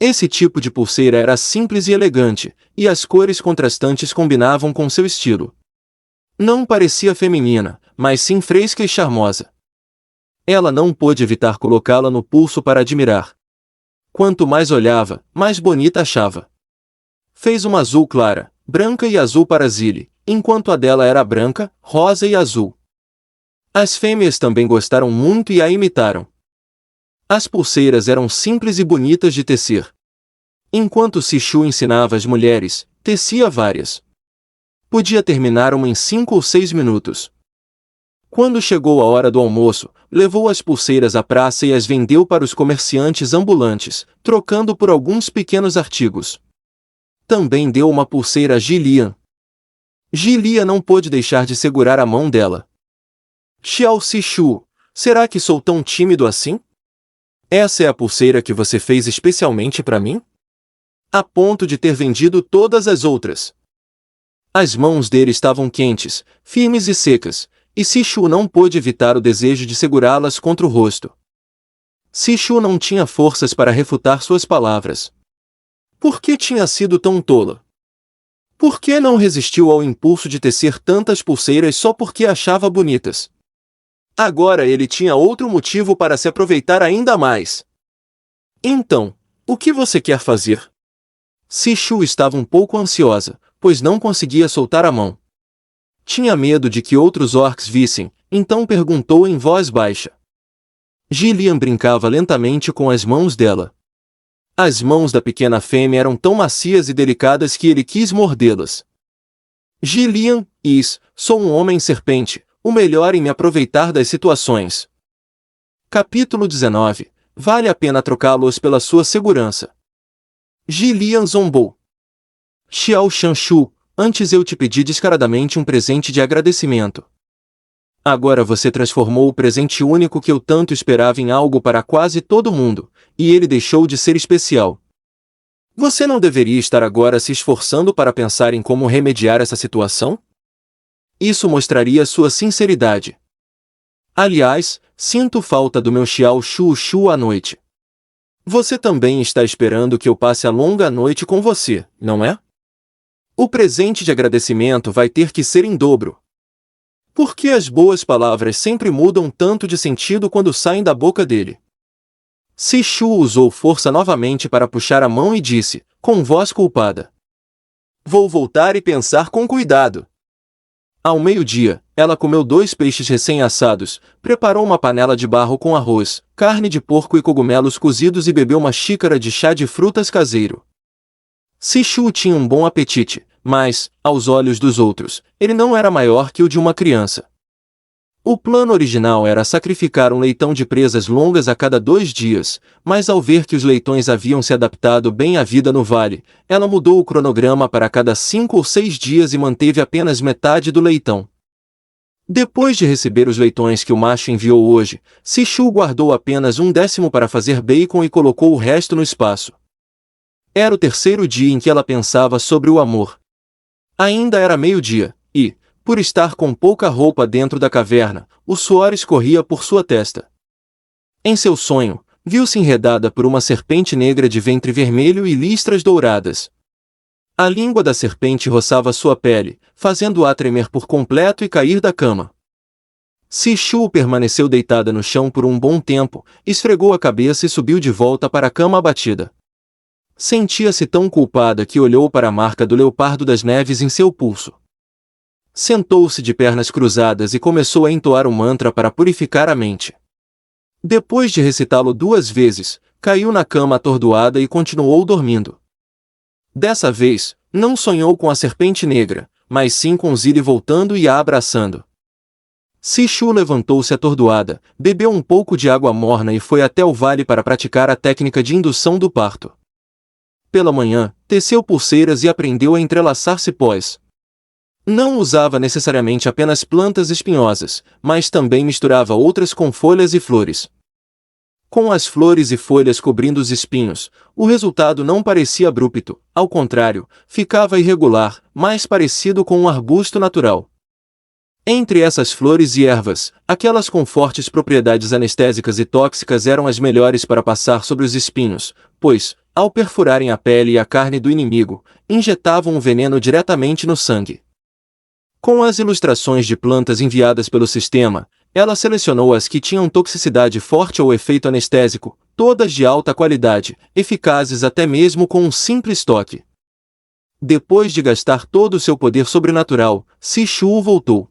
Esse tipo de pulseira era simples e elegante, e as cores contrastantes combinavam com seu estilo. Não parecia feminina, mas sim fresca e charmosa. Ela não pôde evitar colocá-la no pulso para admirar. Quanto mais olhava, mais bonita achava. Fez uma azul clara, branca e azul para Zilli, enquanto a dela era branca, rosa e azul. As fêmeas também gostaram muito e a imitaram. As pulseiras eram simples e bonitas de tecer. Enquanto Sishu ensinava as mulheres, tecia várias. Podia terminar uma em 5 ou 6 minutos. Quando chegou a hora do almoço, levou as pulseiras à praça e as vendeu para os comerciantes ambulantes, trocando por alguns pequenos artigos. Também deu uma pulseira a Jilian. Jilia não pôde deixar de segurar a mão dela. Xiao Sishu, será que sou tão tímido assim? Essa é a pulseira que você fez especialmente para mim? A ponto de ter vendido todas as outras. As mãos dele estavam quentes, firmes e secas, e Sishu não pôde evitar o desejo de segurá-las contra o rosto. Sishu não tinha forças para refutar suas palavras. Por que tinha sido tão tola? Por que não resistiu ao impulso de tecer tantas pulseiras só porque achava bonitas? Agora ele tinha outro motivo para se aproveitar ainda mais. Então, o que você quer fazer? Sishu estava um pouco ansiosa, pois não conseguia soltar a mão. Tinha medo de que outros orcs vissem, então perguntou em voz baixa. Jillian brincava lentamente com as mãos dela. As mãos da pequena fêmea eram tão macias e delicadas que ele quis mordê-las. Jillian, sou um homem-serpente, o melhor em me aproveitar das situações. Capítulo 19. Vale a pena trocá-los pela sua segurança. Jillian zombou. Xiao Shanshu, antes eu te pedi descaradamente um presente de agradecimento. Agora você transformou o presente único que eu tanto esperava em algo para quase todo mundo, e ele deixou de ser especial. Você não deveria estar agora se esforçando para pensar em como remediar essa situação? Isso mostraria sua sinceridade. Aliás, sinto falta do meu Xiao Shu à noite. Você também está esperando que eu passe a longa noite com você, não é? O presente de agradecimento vai ter que ser em dobro. Por que as boas palavras sempre mudam tanto de sentido quando saem da boca dele? Sishu usou força novamente para puxar a mão e disse, com voz culpada. Vou voltar e pensar com cuidado. Ao meio-dia, ela comeu 2 peixes recém-assados, preparou uma panela de barro com arroz, carne de porco e cogumelos cozidos e bebeu uma xícara de chá de frutas caseiro. Sishu tinha um bom apetite, mas, aos olhos dos outros, ele não era maior que o de uma criança. O plano original era sacrificar um leitão de presas longas a cada 2 dias, mas ao ver que os leitões haviam se adaptado bem à vida no vale, ela mudou o cronograma para cada 5 ou 6 dias e manteve apenas metade do leitão. Depois de receber os leitões que o macho enviou hoje, Sishu guardou apenas 1/10 para fazer bacon e colocou o resto no espaço. Era o 3º dia em que ela pensava sobre o amor. Ainda era meio-dia, e, por estar com pouca roupa dentro da caverna, o suor escorria por sua testa. Em seu sonho, viu-se enredada por uma serpente negra de ventre vermelho e listras douradas. A língua da serpente roçava sua pele, fazendo-a tremer por completo e cair da cama. Sishu permaneceu deitada no chão por um bom tempo, esfregou a cabeça e subiu de volta para a cama abatida. Sentia-se tão culpada que olhou para a marca do leopardo das neves em seu pulso. Sentou-se de pernas cruzadas e começou a entoar um mantra para purificar a mente. Depois de recitá-lo 2 vezes, caiu na cama atordoada e continuou dormindo. Dessa vez, não sonhou com a serpente negra, mas sim com Zili voltando e a abraçando. Sishu levantou-se atordoada, bebeu um pouco de água morna e foi até o vale para praticar a técnica de indução do parto. Pela manhã, teceu pulseiras e aprendeu a entrelaçar cipós. Não usava necessariamente apenas plantas espinhosas, mas também misturava outras com folhas e flores. Com as flores e folhas cobrindo os espinhos, o resultado não parecia abrupto, ao contrário, ficava irregular, mais parecido com um arbusto natural. Entre essas flores e ervas, aquelas com fortes propriedades anestésicas e tóxicas eram as melhores para passar sobre os espinhos, pois, ao perfurarem a pele e a carne do inimigo, injetavam o veneno diretamente no sangue. Com as ilustrações de plantas enviadas pelo sistema, ela selecionou as que tinham toxicidade forte ou efeito anestésico, todas de alta qualidade, eficazes até mesmo com um simples toque. Depois de gastar todo o seu poder sobrenatural, Sishu voltou.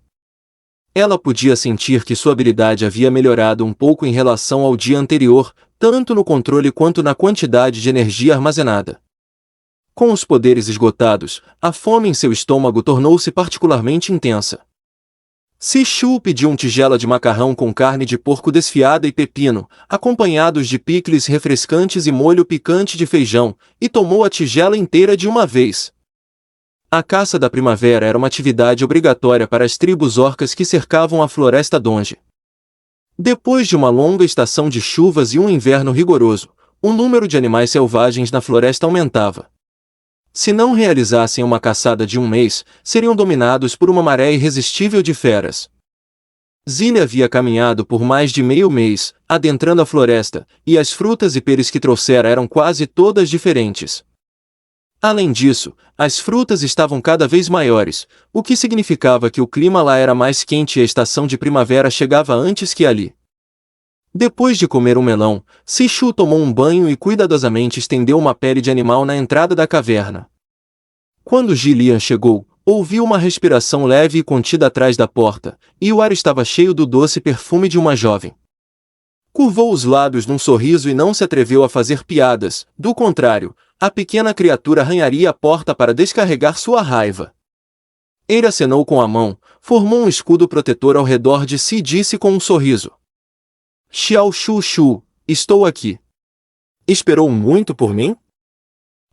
Ela podia sentir que sua habilidade havia melhorado um pouco em relação ao dia anterior, tanto no controle quanto na quantidade de energia armazenada. Com os poderes esgotados, a fome em seu estômago tornou-se particularmente intensa. Sishu pediu uma tigela de macarrão com carne de porco desfiada e pepino, acompanhados de picles refrescantes e molho picante de feijão, e tomou a tigela inteira de uma vez. A caça da primavera era uma atividade obrigatória para as tribos orcas que cercavam a floresta Donge. Depois de uma longa estação de chuvas e um inverno rigoroso, o número de animais selvagens na floresta aumentava. Se não realizassem uma caçada de um mês, seriam dominados por uma maré irresistível de feras. Zilli havia caminhado por mais de meio mês, adentrando a floresta, e as frutas e peres que trouxera eram quase todas diferentes. Além disso, as frutas estavam cada vez maiores, o que significava que o clima lá era mais quente e a estação de primavera chegava antes que ali. Depois de comer um melão, Sishu tomou um banho e cuidadosamente estendeu uma pele de animal na entrada da caverna. Quando Gillian chegou, ouviu uma respiração leve e contida atrás da porta, e o ar estava cheio do doce perfume de uma jovem. Curvou os lábios num sorriso e não se atreveu a fazer piadas, do contrário, a pequena criatura arranharia a porta para descarregar sua raiva. Ele acenou com a mão, formou um escudo protetor ao redor de si e disse com um sorriso: Xiao Shu Shu, estou aqui. Esperou muito por mim?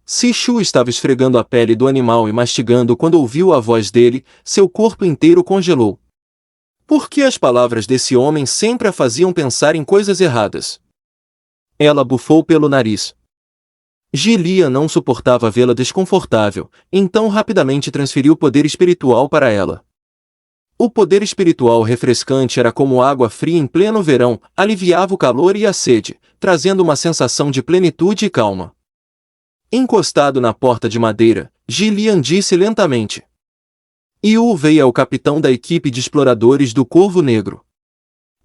Sishu estava esfregando a pele do animal e mastigando quando ouviu a voz dele, seu corpo inteiro congelou. Por que as palavras desse homem sempre a faziam pensar em coisas erradas? Ela bufou pelo nariz. Gillian não suportava vê-la desconfortável, então rapidamente transferiu o poder espiritual para ela. O poder espiritual refrescante era como água fria em pleno verão, aliviava o calor e a sede, trazendo uma sensação de plenitude e calma. Encostado na porta de madeira, Gillian disse lentamente: Yu Wei é o capitão da equipe de exploradores do Corvo Negro.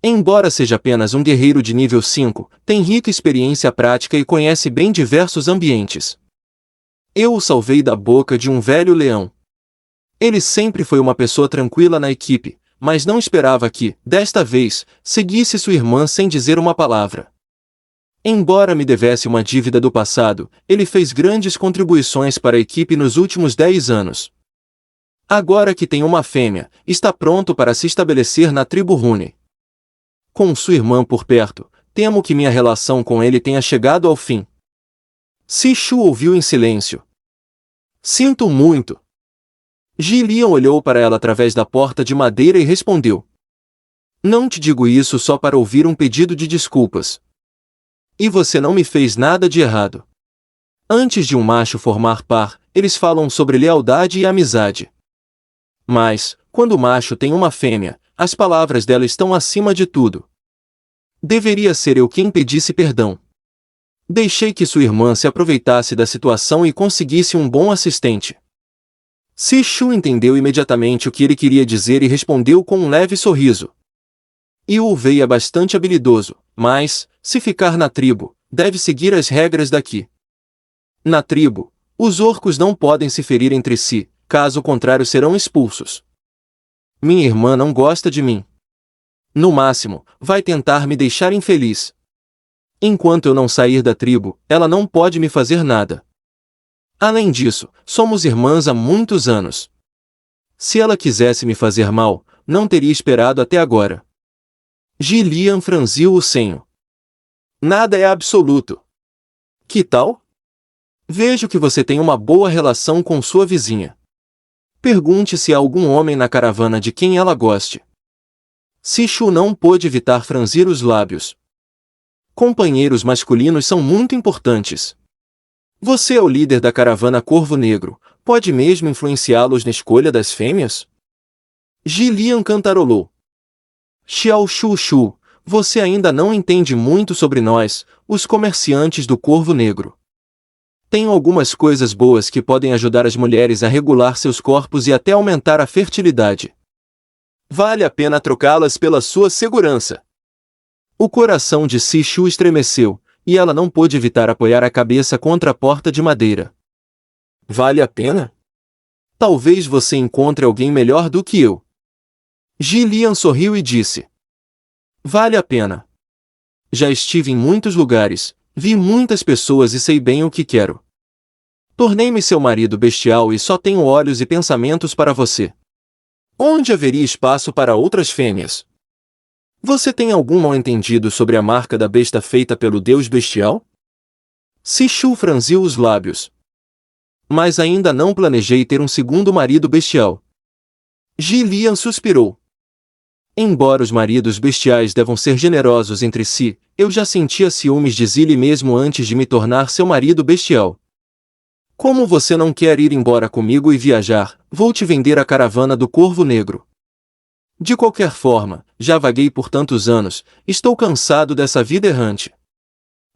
Embora seja apenas um guerreiro de nível 5, tem rica experiência prática e conhece bem diversos ambientes. Eu o salvei da boca de um velho leão. Ele sempre foi uma pessoa tranquila na equipe, mas não esperava que, desta vez, seguisse sua irmã sem dizer uma palavra. Embora me devesse uma dívida do passado, ele fez grandes contribuições para a equipe nos últimos 10 anos. Agora que tem uma fêmea, está pronto para se estabelecer na tribo Rune. Com sua irmã por perto, temo que minha relação com ele tenha chegado ao fim. Sishu ouviu em silêncio. Sinto muito. Gillian olhou para ela através da porta de madeira e respondeu: Não te digo isso só para ouvir um pedido de desculpas. E você não me fez nada de errado. Antes de um macho formar par, eles falam sobre lealdade e amizade. Mas, quando o macho tem uma fêmea, as palavras dela estão acima de tudo. Deveria ser eu quem pedisse perdão. Deixei que sua irmã se aproveitasse da situação e conseguisse um bom assistente. Sishu entendeu imediatamente o que ele queria dizer e respondeu com um leve sorriso. Yu Wei é bastante habilidoso, mas, se ficar na tribo, deve seguir as regras daqui. Na tribo, os orcos não podem se ferir entre si, caso contrário serão expulsos. Minha irmã não gosta de mim. No máximo, vai tentar me deixar infeliz. Enquanto eu não sair da tribo, ela não pode me fazer nada. Além disso, somos irmãs há muitos anos. Se ela quisesse me fazer mal, não teria esperado até agora. Gillian franziu o senho. Nada é absoluto. Que tal? Vejo que você tem uma boa relação com sua vizinha. Pergunte se há algum homem na caravana de quem ela goste. Sishu não pôde evitar franzir os lábios. Companheiros masculinos são muito importantes. Você é o líder da caravana Corvo Negro, pode mesmo influenciá-los na escolha das fêmeas? Gillian cantarolou. Xiao Shu Shu, você ainda não entende muito sobre nós, os comerciantes do Corvo Negro. Tenho algumas coisas boas que podem ajudar as mulheres a regular seus corpos e até aumentar a fertilidade. Vale a pena trocá-las pela sua segurança. O coração de Sishu estremeceu, e ela não pôde evitar apoiar a cabeça contra a porta de madeira. Vale a pena? Talvez você encontre alguém melhor do que eu. Gillian sorriu e disse: Vale a pena. Já estive em muitos lugares, vi muitas pessoas e sei bem o que quero. Tornei-me seu marido bestial e só tenho olhos e pensamentos para você. Onde haveria espaço para outras fêmeas? Você tem algum mal-entendido sobre a marca da besta feita pelo deus bestial? Sishu franziu os lábios. Mas ainda não planejei ter um segundo marido bestial. Gillian suspirou. Embora os maridos bestiais devam ser generosos entre si, eu já sentia ciúmes de Zilly mesmo antes de me tornar seu marido bestial. Como você não quer ir embora comigo e viajar, vou te vender a caravana do Corvo Negro. De qualquer forma, já vaguei por tantos anos, estou cansado dessa vida errante.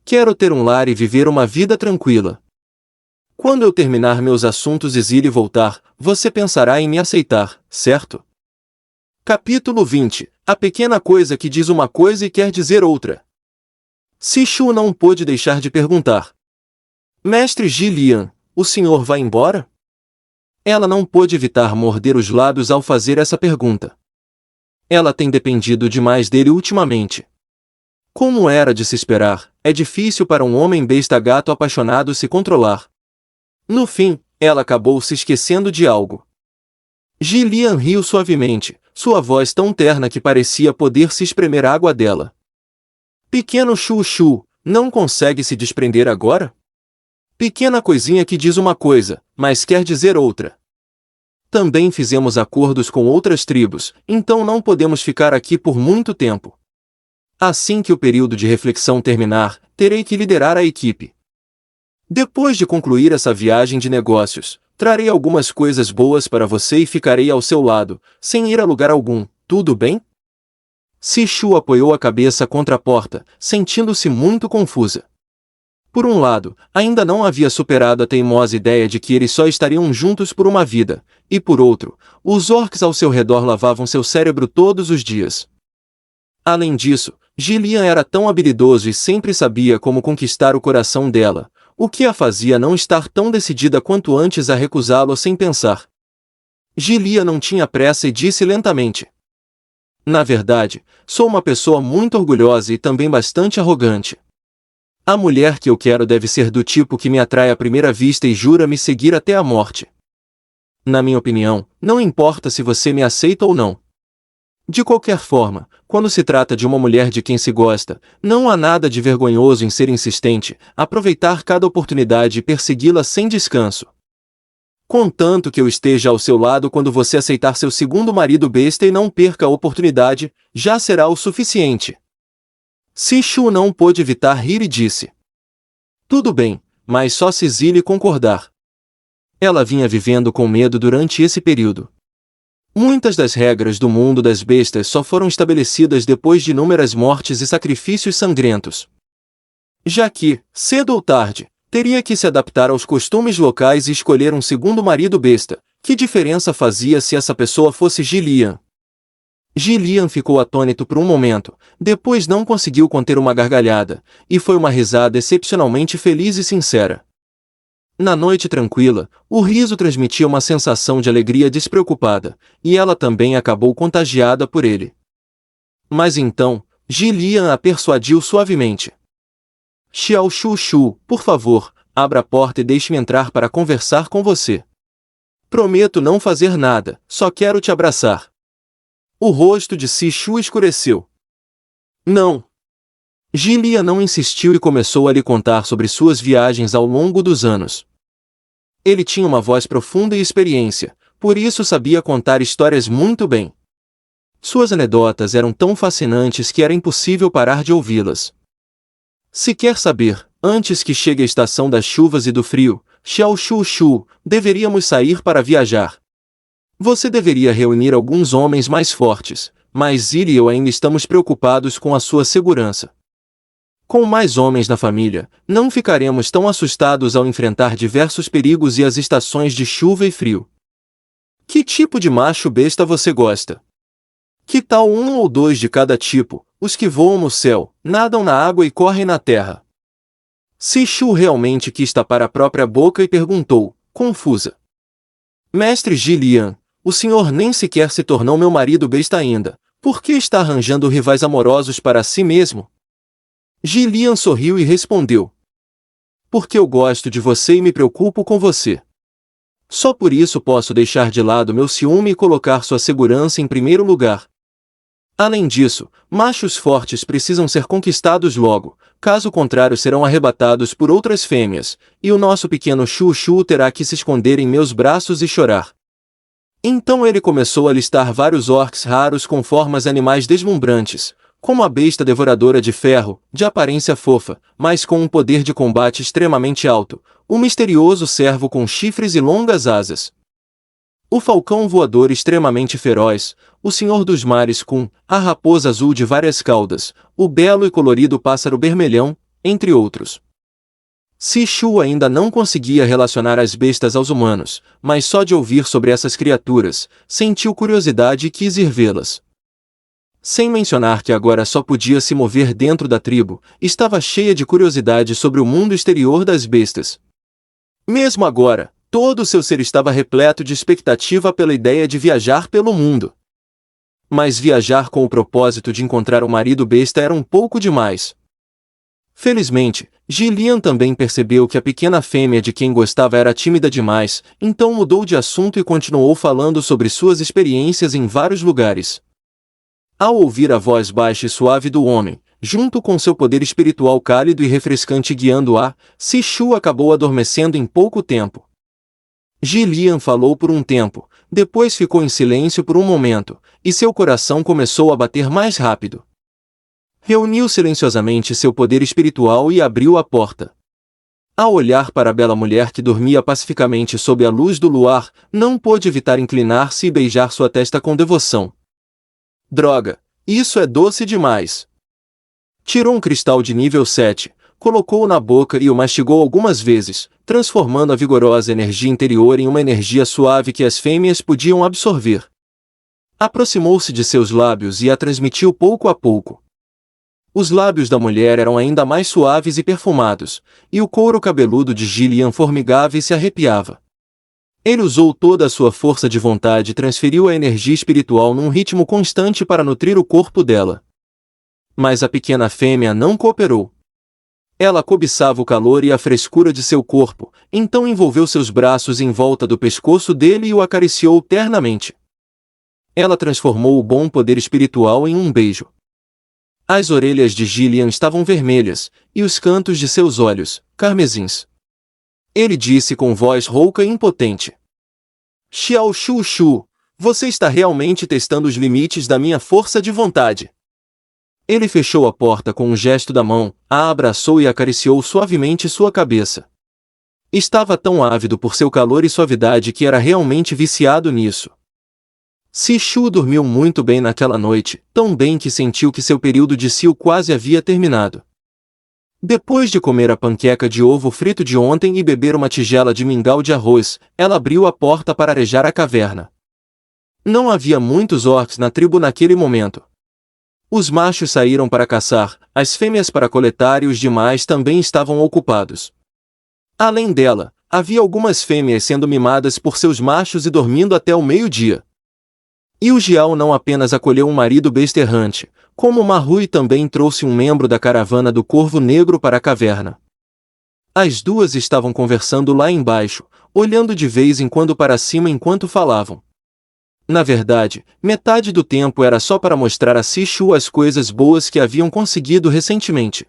Quero ter um lar e viver uma vida tranquila. Quando eu terminar meus assuntos e Zilly voltar, você pensará em me aceitar, certo? Capítulo 20. A pequena coisa que diz uma coisa e quer dizer outra. Sishu não pôde deixar de perguntar. Mestre Gillian, o senhor vai embora? Ela não pôde evitar morder os lábios ao fazer essa pergunta. Ela tem dependido demais dele ultimamente. Como era de se esperar, é difícil para um homem besta gato apaixonado se controlar. No fim, ela acabou se esquecendo de algo. Gillian riu suavemente, sua voz tão terna que parecia poder se espremer a água dela. Pequeno Chu-Chu, não consegue se desprender agora? Pequena coisinha que diz uma coisa, mas quer dizer outra. Também fizemos acordos com outras tribos, então não podemos ficar aqui por muito tempo. Assim que o período de reflexão terminar, terei que liderar a equipe. Depois de concluir essa viagem de negócios, trarei algumas coisas boas para você e ficarei ao seu lado, sem ir a lugar algum, tudo bem? Sishu apoiou a cabeça contra a porta, sentindo-se muito confusa. Por um lado, ainda não havia superado a teimosa ideia de que eles só estariam juntos por uma vida, e por outro, os orcs ao seu redor lavavam seu cérebro todos os dias. Além disso, Gillian era tão habilidoso e sempre sabia como conquistar o coração dela, o que a fazia não estar tão decidida quanto antes a recusá-lo sem pensar. Gillian não tinha pressa e disse lentamente. Na verdade, sou uma pessoa muito orgulhosa e também bastante arrogante. A mulher que eu quero deve ser do tipo que me atrai à primeira vista e jura me seguir até a morte. Na minha opinião, não importa se você me aceita ou não. De qualquer forma, quando se trata de uma mulher de quem se gosta, não há nada de vergonhoso em ser insistente, aproveitar cada oportunidade e persegui-la sem descanso. Contanto que eu esteja ao seu lado quando você aceitar seu segundo marido besta e não perca a oportunidade, já será o suficiente. Sishu não pôde evitar rir e disse. Tudo bem, mas só se Zilly concordar. Ela vinha vivendo com medo durante esse período. Muitas das regras do mundo das bestas só foram estabelecidas depois de inúmeras mortes e sacrifícios sangrentos. Já que, cedo ou tarde, teria que se adaptar aos costumes locais e escolher um segundo marido besta, que diferença fazia se essa pessoa fosse Gillian? Gillian ficou atônito por um momento, depois não conseguiu conter uma gargalhada, e foi uma risada excepcionalmente feliz e sincera. Na noite tranquila, o riso transmitia uma sensação de alegria despreocupada, e ela também acabou contagiada por ele. Mas então, Gillian a persuadiu suavemente. Xiao Shu Shu, por favor, abra a porta e deixe-me entrar para conversar com você. Prometo não fazer nada, só quero te abraçar. O rosto de Sishu escureceu. Não. Gillian não insistiu e começou a lhe contar sobre suas viagens ao longo dos anos. Ele tinha uma voz profunda e experiência, por isso sabia contar histórias muito bem. Suas anedotas eram tão fascinantes que era impossível parar de ouvi-las. Se quer saber, antes que chegue a estação das chuvas e do frio, Xiao Shu Shu, deveríamos sair para viajar. Você deveria reunir alguns homens mais fortes, mas Zilly e eu ainda estamos preocupados com a sua segurança. Com mais homens na família, não ficaremos tão assustados ao enfrentar diversos perigos e as estações de chuva e frio. Que tipo de macho besta você gosta? Que tal um ou dois de cada tipo, os que voam no céu, nadam na água e correm na terra? Sishu realmente quis tapar a própria boca e perguntou, confusa. Mestre Gillian, o senhor nem sequer se tornou meu marido besta ainda, por que está arranjando rivais amorosos para si mesmo? Gillian sorriu e respondeu. Porque eu gosto de você e me preocupo com você. Só por isso posso deixar de lado meu ciúme e colocar sua segurança em primeiro lugar. Além disso, machos fortes precisam ser conquistados logo, caso contrário serão arrebatados por outras fêmeas, e o nosso pequeno Chu-Chu terá que se esconder em meus braços e chorar. Então ele começou a listar vários orcs raros com formas animais deslumbrantes, como a besta devoradora de ferro, de aparência fofa, mas com um poder de combate extremamente alto, o misterioso cervo com chifres e longas asas, o falcão voador extremamente feroz, o senhor dos mares com a raposa azul de várias caudas, o belo e colorido pássaro vermelhão, entre outros. Sishu ainda não conseguia relacionar as bestas aos humanos, mas só de ouvir sobre essas criaturas, sentiu curiosidade e quis ir vê-las. Sem mencionar que agora só podia se mover dentro da tribo, estava cheia de curiosidade sobre o mundo exterior das bestas. Mesmo agora, todo o seu ser estava repleto de expectativa pela ideia de viajar pelo mundo. Mas viajar com o propósito de encontrar o marido besta era um pouco demais. Felizmente, Gillian também percebeu que a pequena fêmea de quem gostava era tímida demais, então mudou de assunto e continuou falando sobre suas experiências em vários lugares. Ao ouvir a voz baixa e suave do homem, junto com seu poder espiritual cálido e refrescante guiando-a, Sishu acabou adormecendo em pouco tempo. Gillian falou por um tempo, depois ficou em silêncio por um momento, e seu coração começou a bater mais rápido. Reuniu silenciosamente seu poder espiritual e abriu a porta. Ao olhar para a bela mulher que dormia pacificamente sob a luz do luar, não pôde evitar inclinar-se e beijar sua testa com devoção. Droga, isso é doce demais! Tirou um cristal de nível 7, colocou-o na boca e o mastigou algumas vezes, transformando a vigorosa energia interior em uma energia suave que as fêmeas podiam absorver. Aproximou-se de seus lábios e a transmitiu pouco a pouco. Os lábios da mulher eram ainda mais suaves e perfumados, e o couro cabeludo de Gillian formigava e se arrepiava. Ele usou toda a sua força de vontade e transferiu a energia espiritual num ritmo constante para nutrir o corpo dela. Mas a pequena fêmea não cooperou. Ela cobiçava o calor e a frescura de seu corpo, então envolveu seus braços em volta do pescoço dele e o acariciou ternamente. Ela transformou o bom poder espiritual em um beijo. As orelhas de Gillian estavam vermelhas, e os cantos de seus olhos, carmesins. Ele disse com voz rouca e impotente: Xiao Shu Shu, você está realmente testando os limites da minha força de vontade. Ele fechou a porta com um gesto da mão, a abraçou e acariciou suavemente sua cabeça. Estava tão ávido por seu calor e suavidade que era realmente viciado nisso. Sishu dormiu muito bem naquela noite, tão bem que sentiu que seu período de cio quase havia terminado. Depois de comer a panqueca de ovo frito de ontem e beber uma tigela de mingau de arroz, ela abriu a porta para arejar a caverna. Não havia muitos orcs na tribo naquele momento. Os machos saíram para caçar, as fêmeas para coletar e os demais também estavam ocupados. Além dela, havia algumas fêmeas sendo mimadas por seus machos e dormindo até o meio-dia. E o Jiao não apenas acolheu um marido besta errante, como Marrui também trouxe um membro da caravana do Corvo Negro para a caverna. As duas estavam conversando lá embaixo, olhando de vez em quando para cima enquanto falavam. Na verdade, metade do tempo era só para mostrar a Sishu as coisas boas que haviam conseguido recentemente.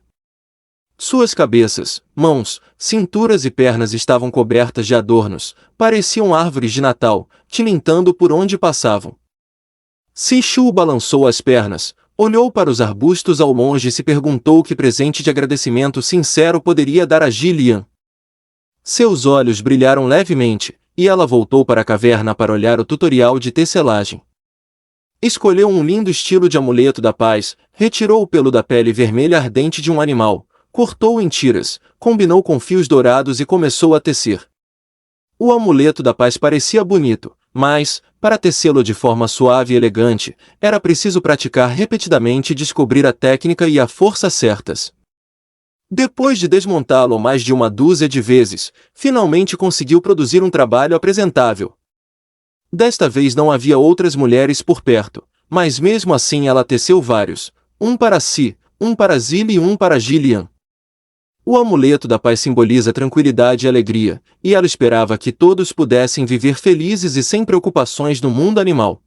Suas cabeças, mãos, cinturas e pernas estavam cobertas de adornos, pareciam árvores de Natal, tilintando por onde passavam. Sishu balançou as pernas, olhou para os arbustos ao longe e se perguntou que presente de agradecimento sincero poderia dar a Gillian. Seus olhos brilharam levemente, e ela voltou para a caverna para olhar o tutorial de tecelagem. Escolheu um lindo estilo de amuleto da paz, retirou o pelo da pele vermelha ardente de um animal, cortou-o em tiras, combinou com fios dourados e começou a tecer. O amuleto da paz parecia bonito, mas, para tecê-lo de forma suave e elegante, era preciso praticar repetidamente e descobrir a técnica e a força certas. Depois de desmontá-lo mais de uma dúzia de vezes, finalmente conseguiu produzir um trabalho apresentável. Desta vez não havia outras mulheres por perto, mas mesmo assim ela teceu vários, um para si, um para Zilli e um para Gillian. O amuleto da paz simboliza tranquilidade e alegria, e ela esperava que todos pudessem viver felizes e sem preocupações no mundo animal.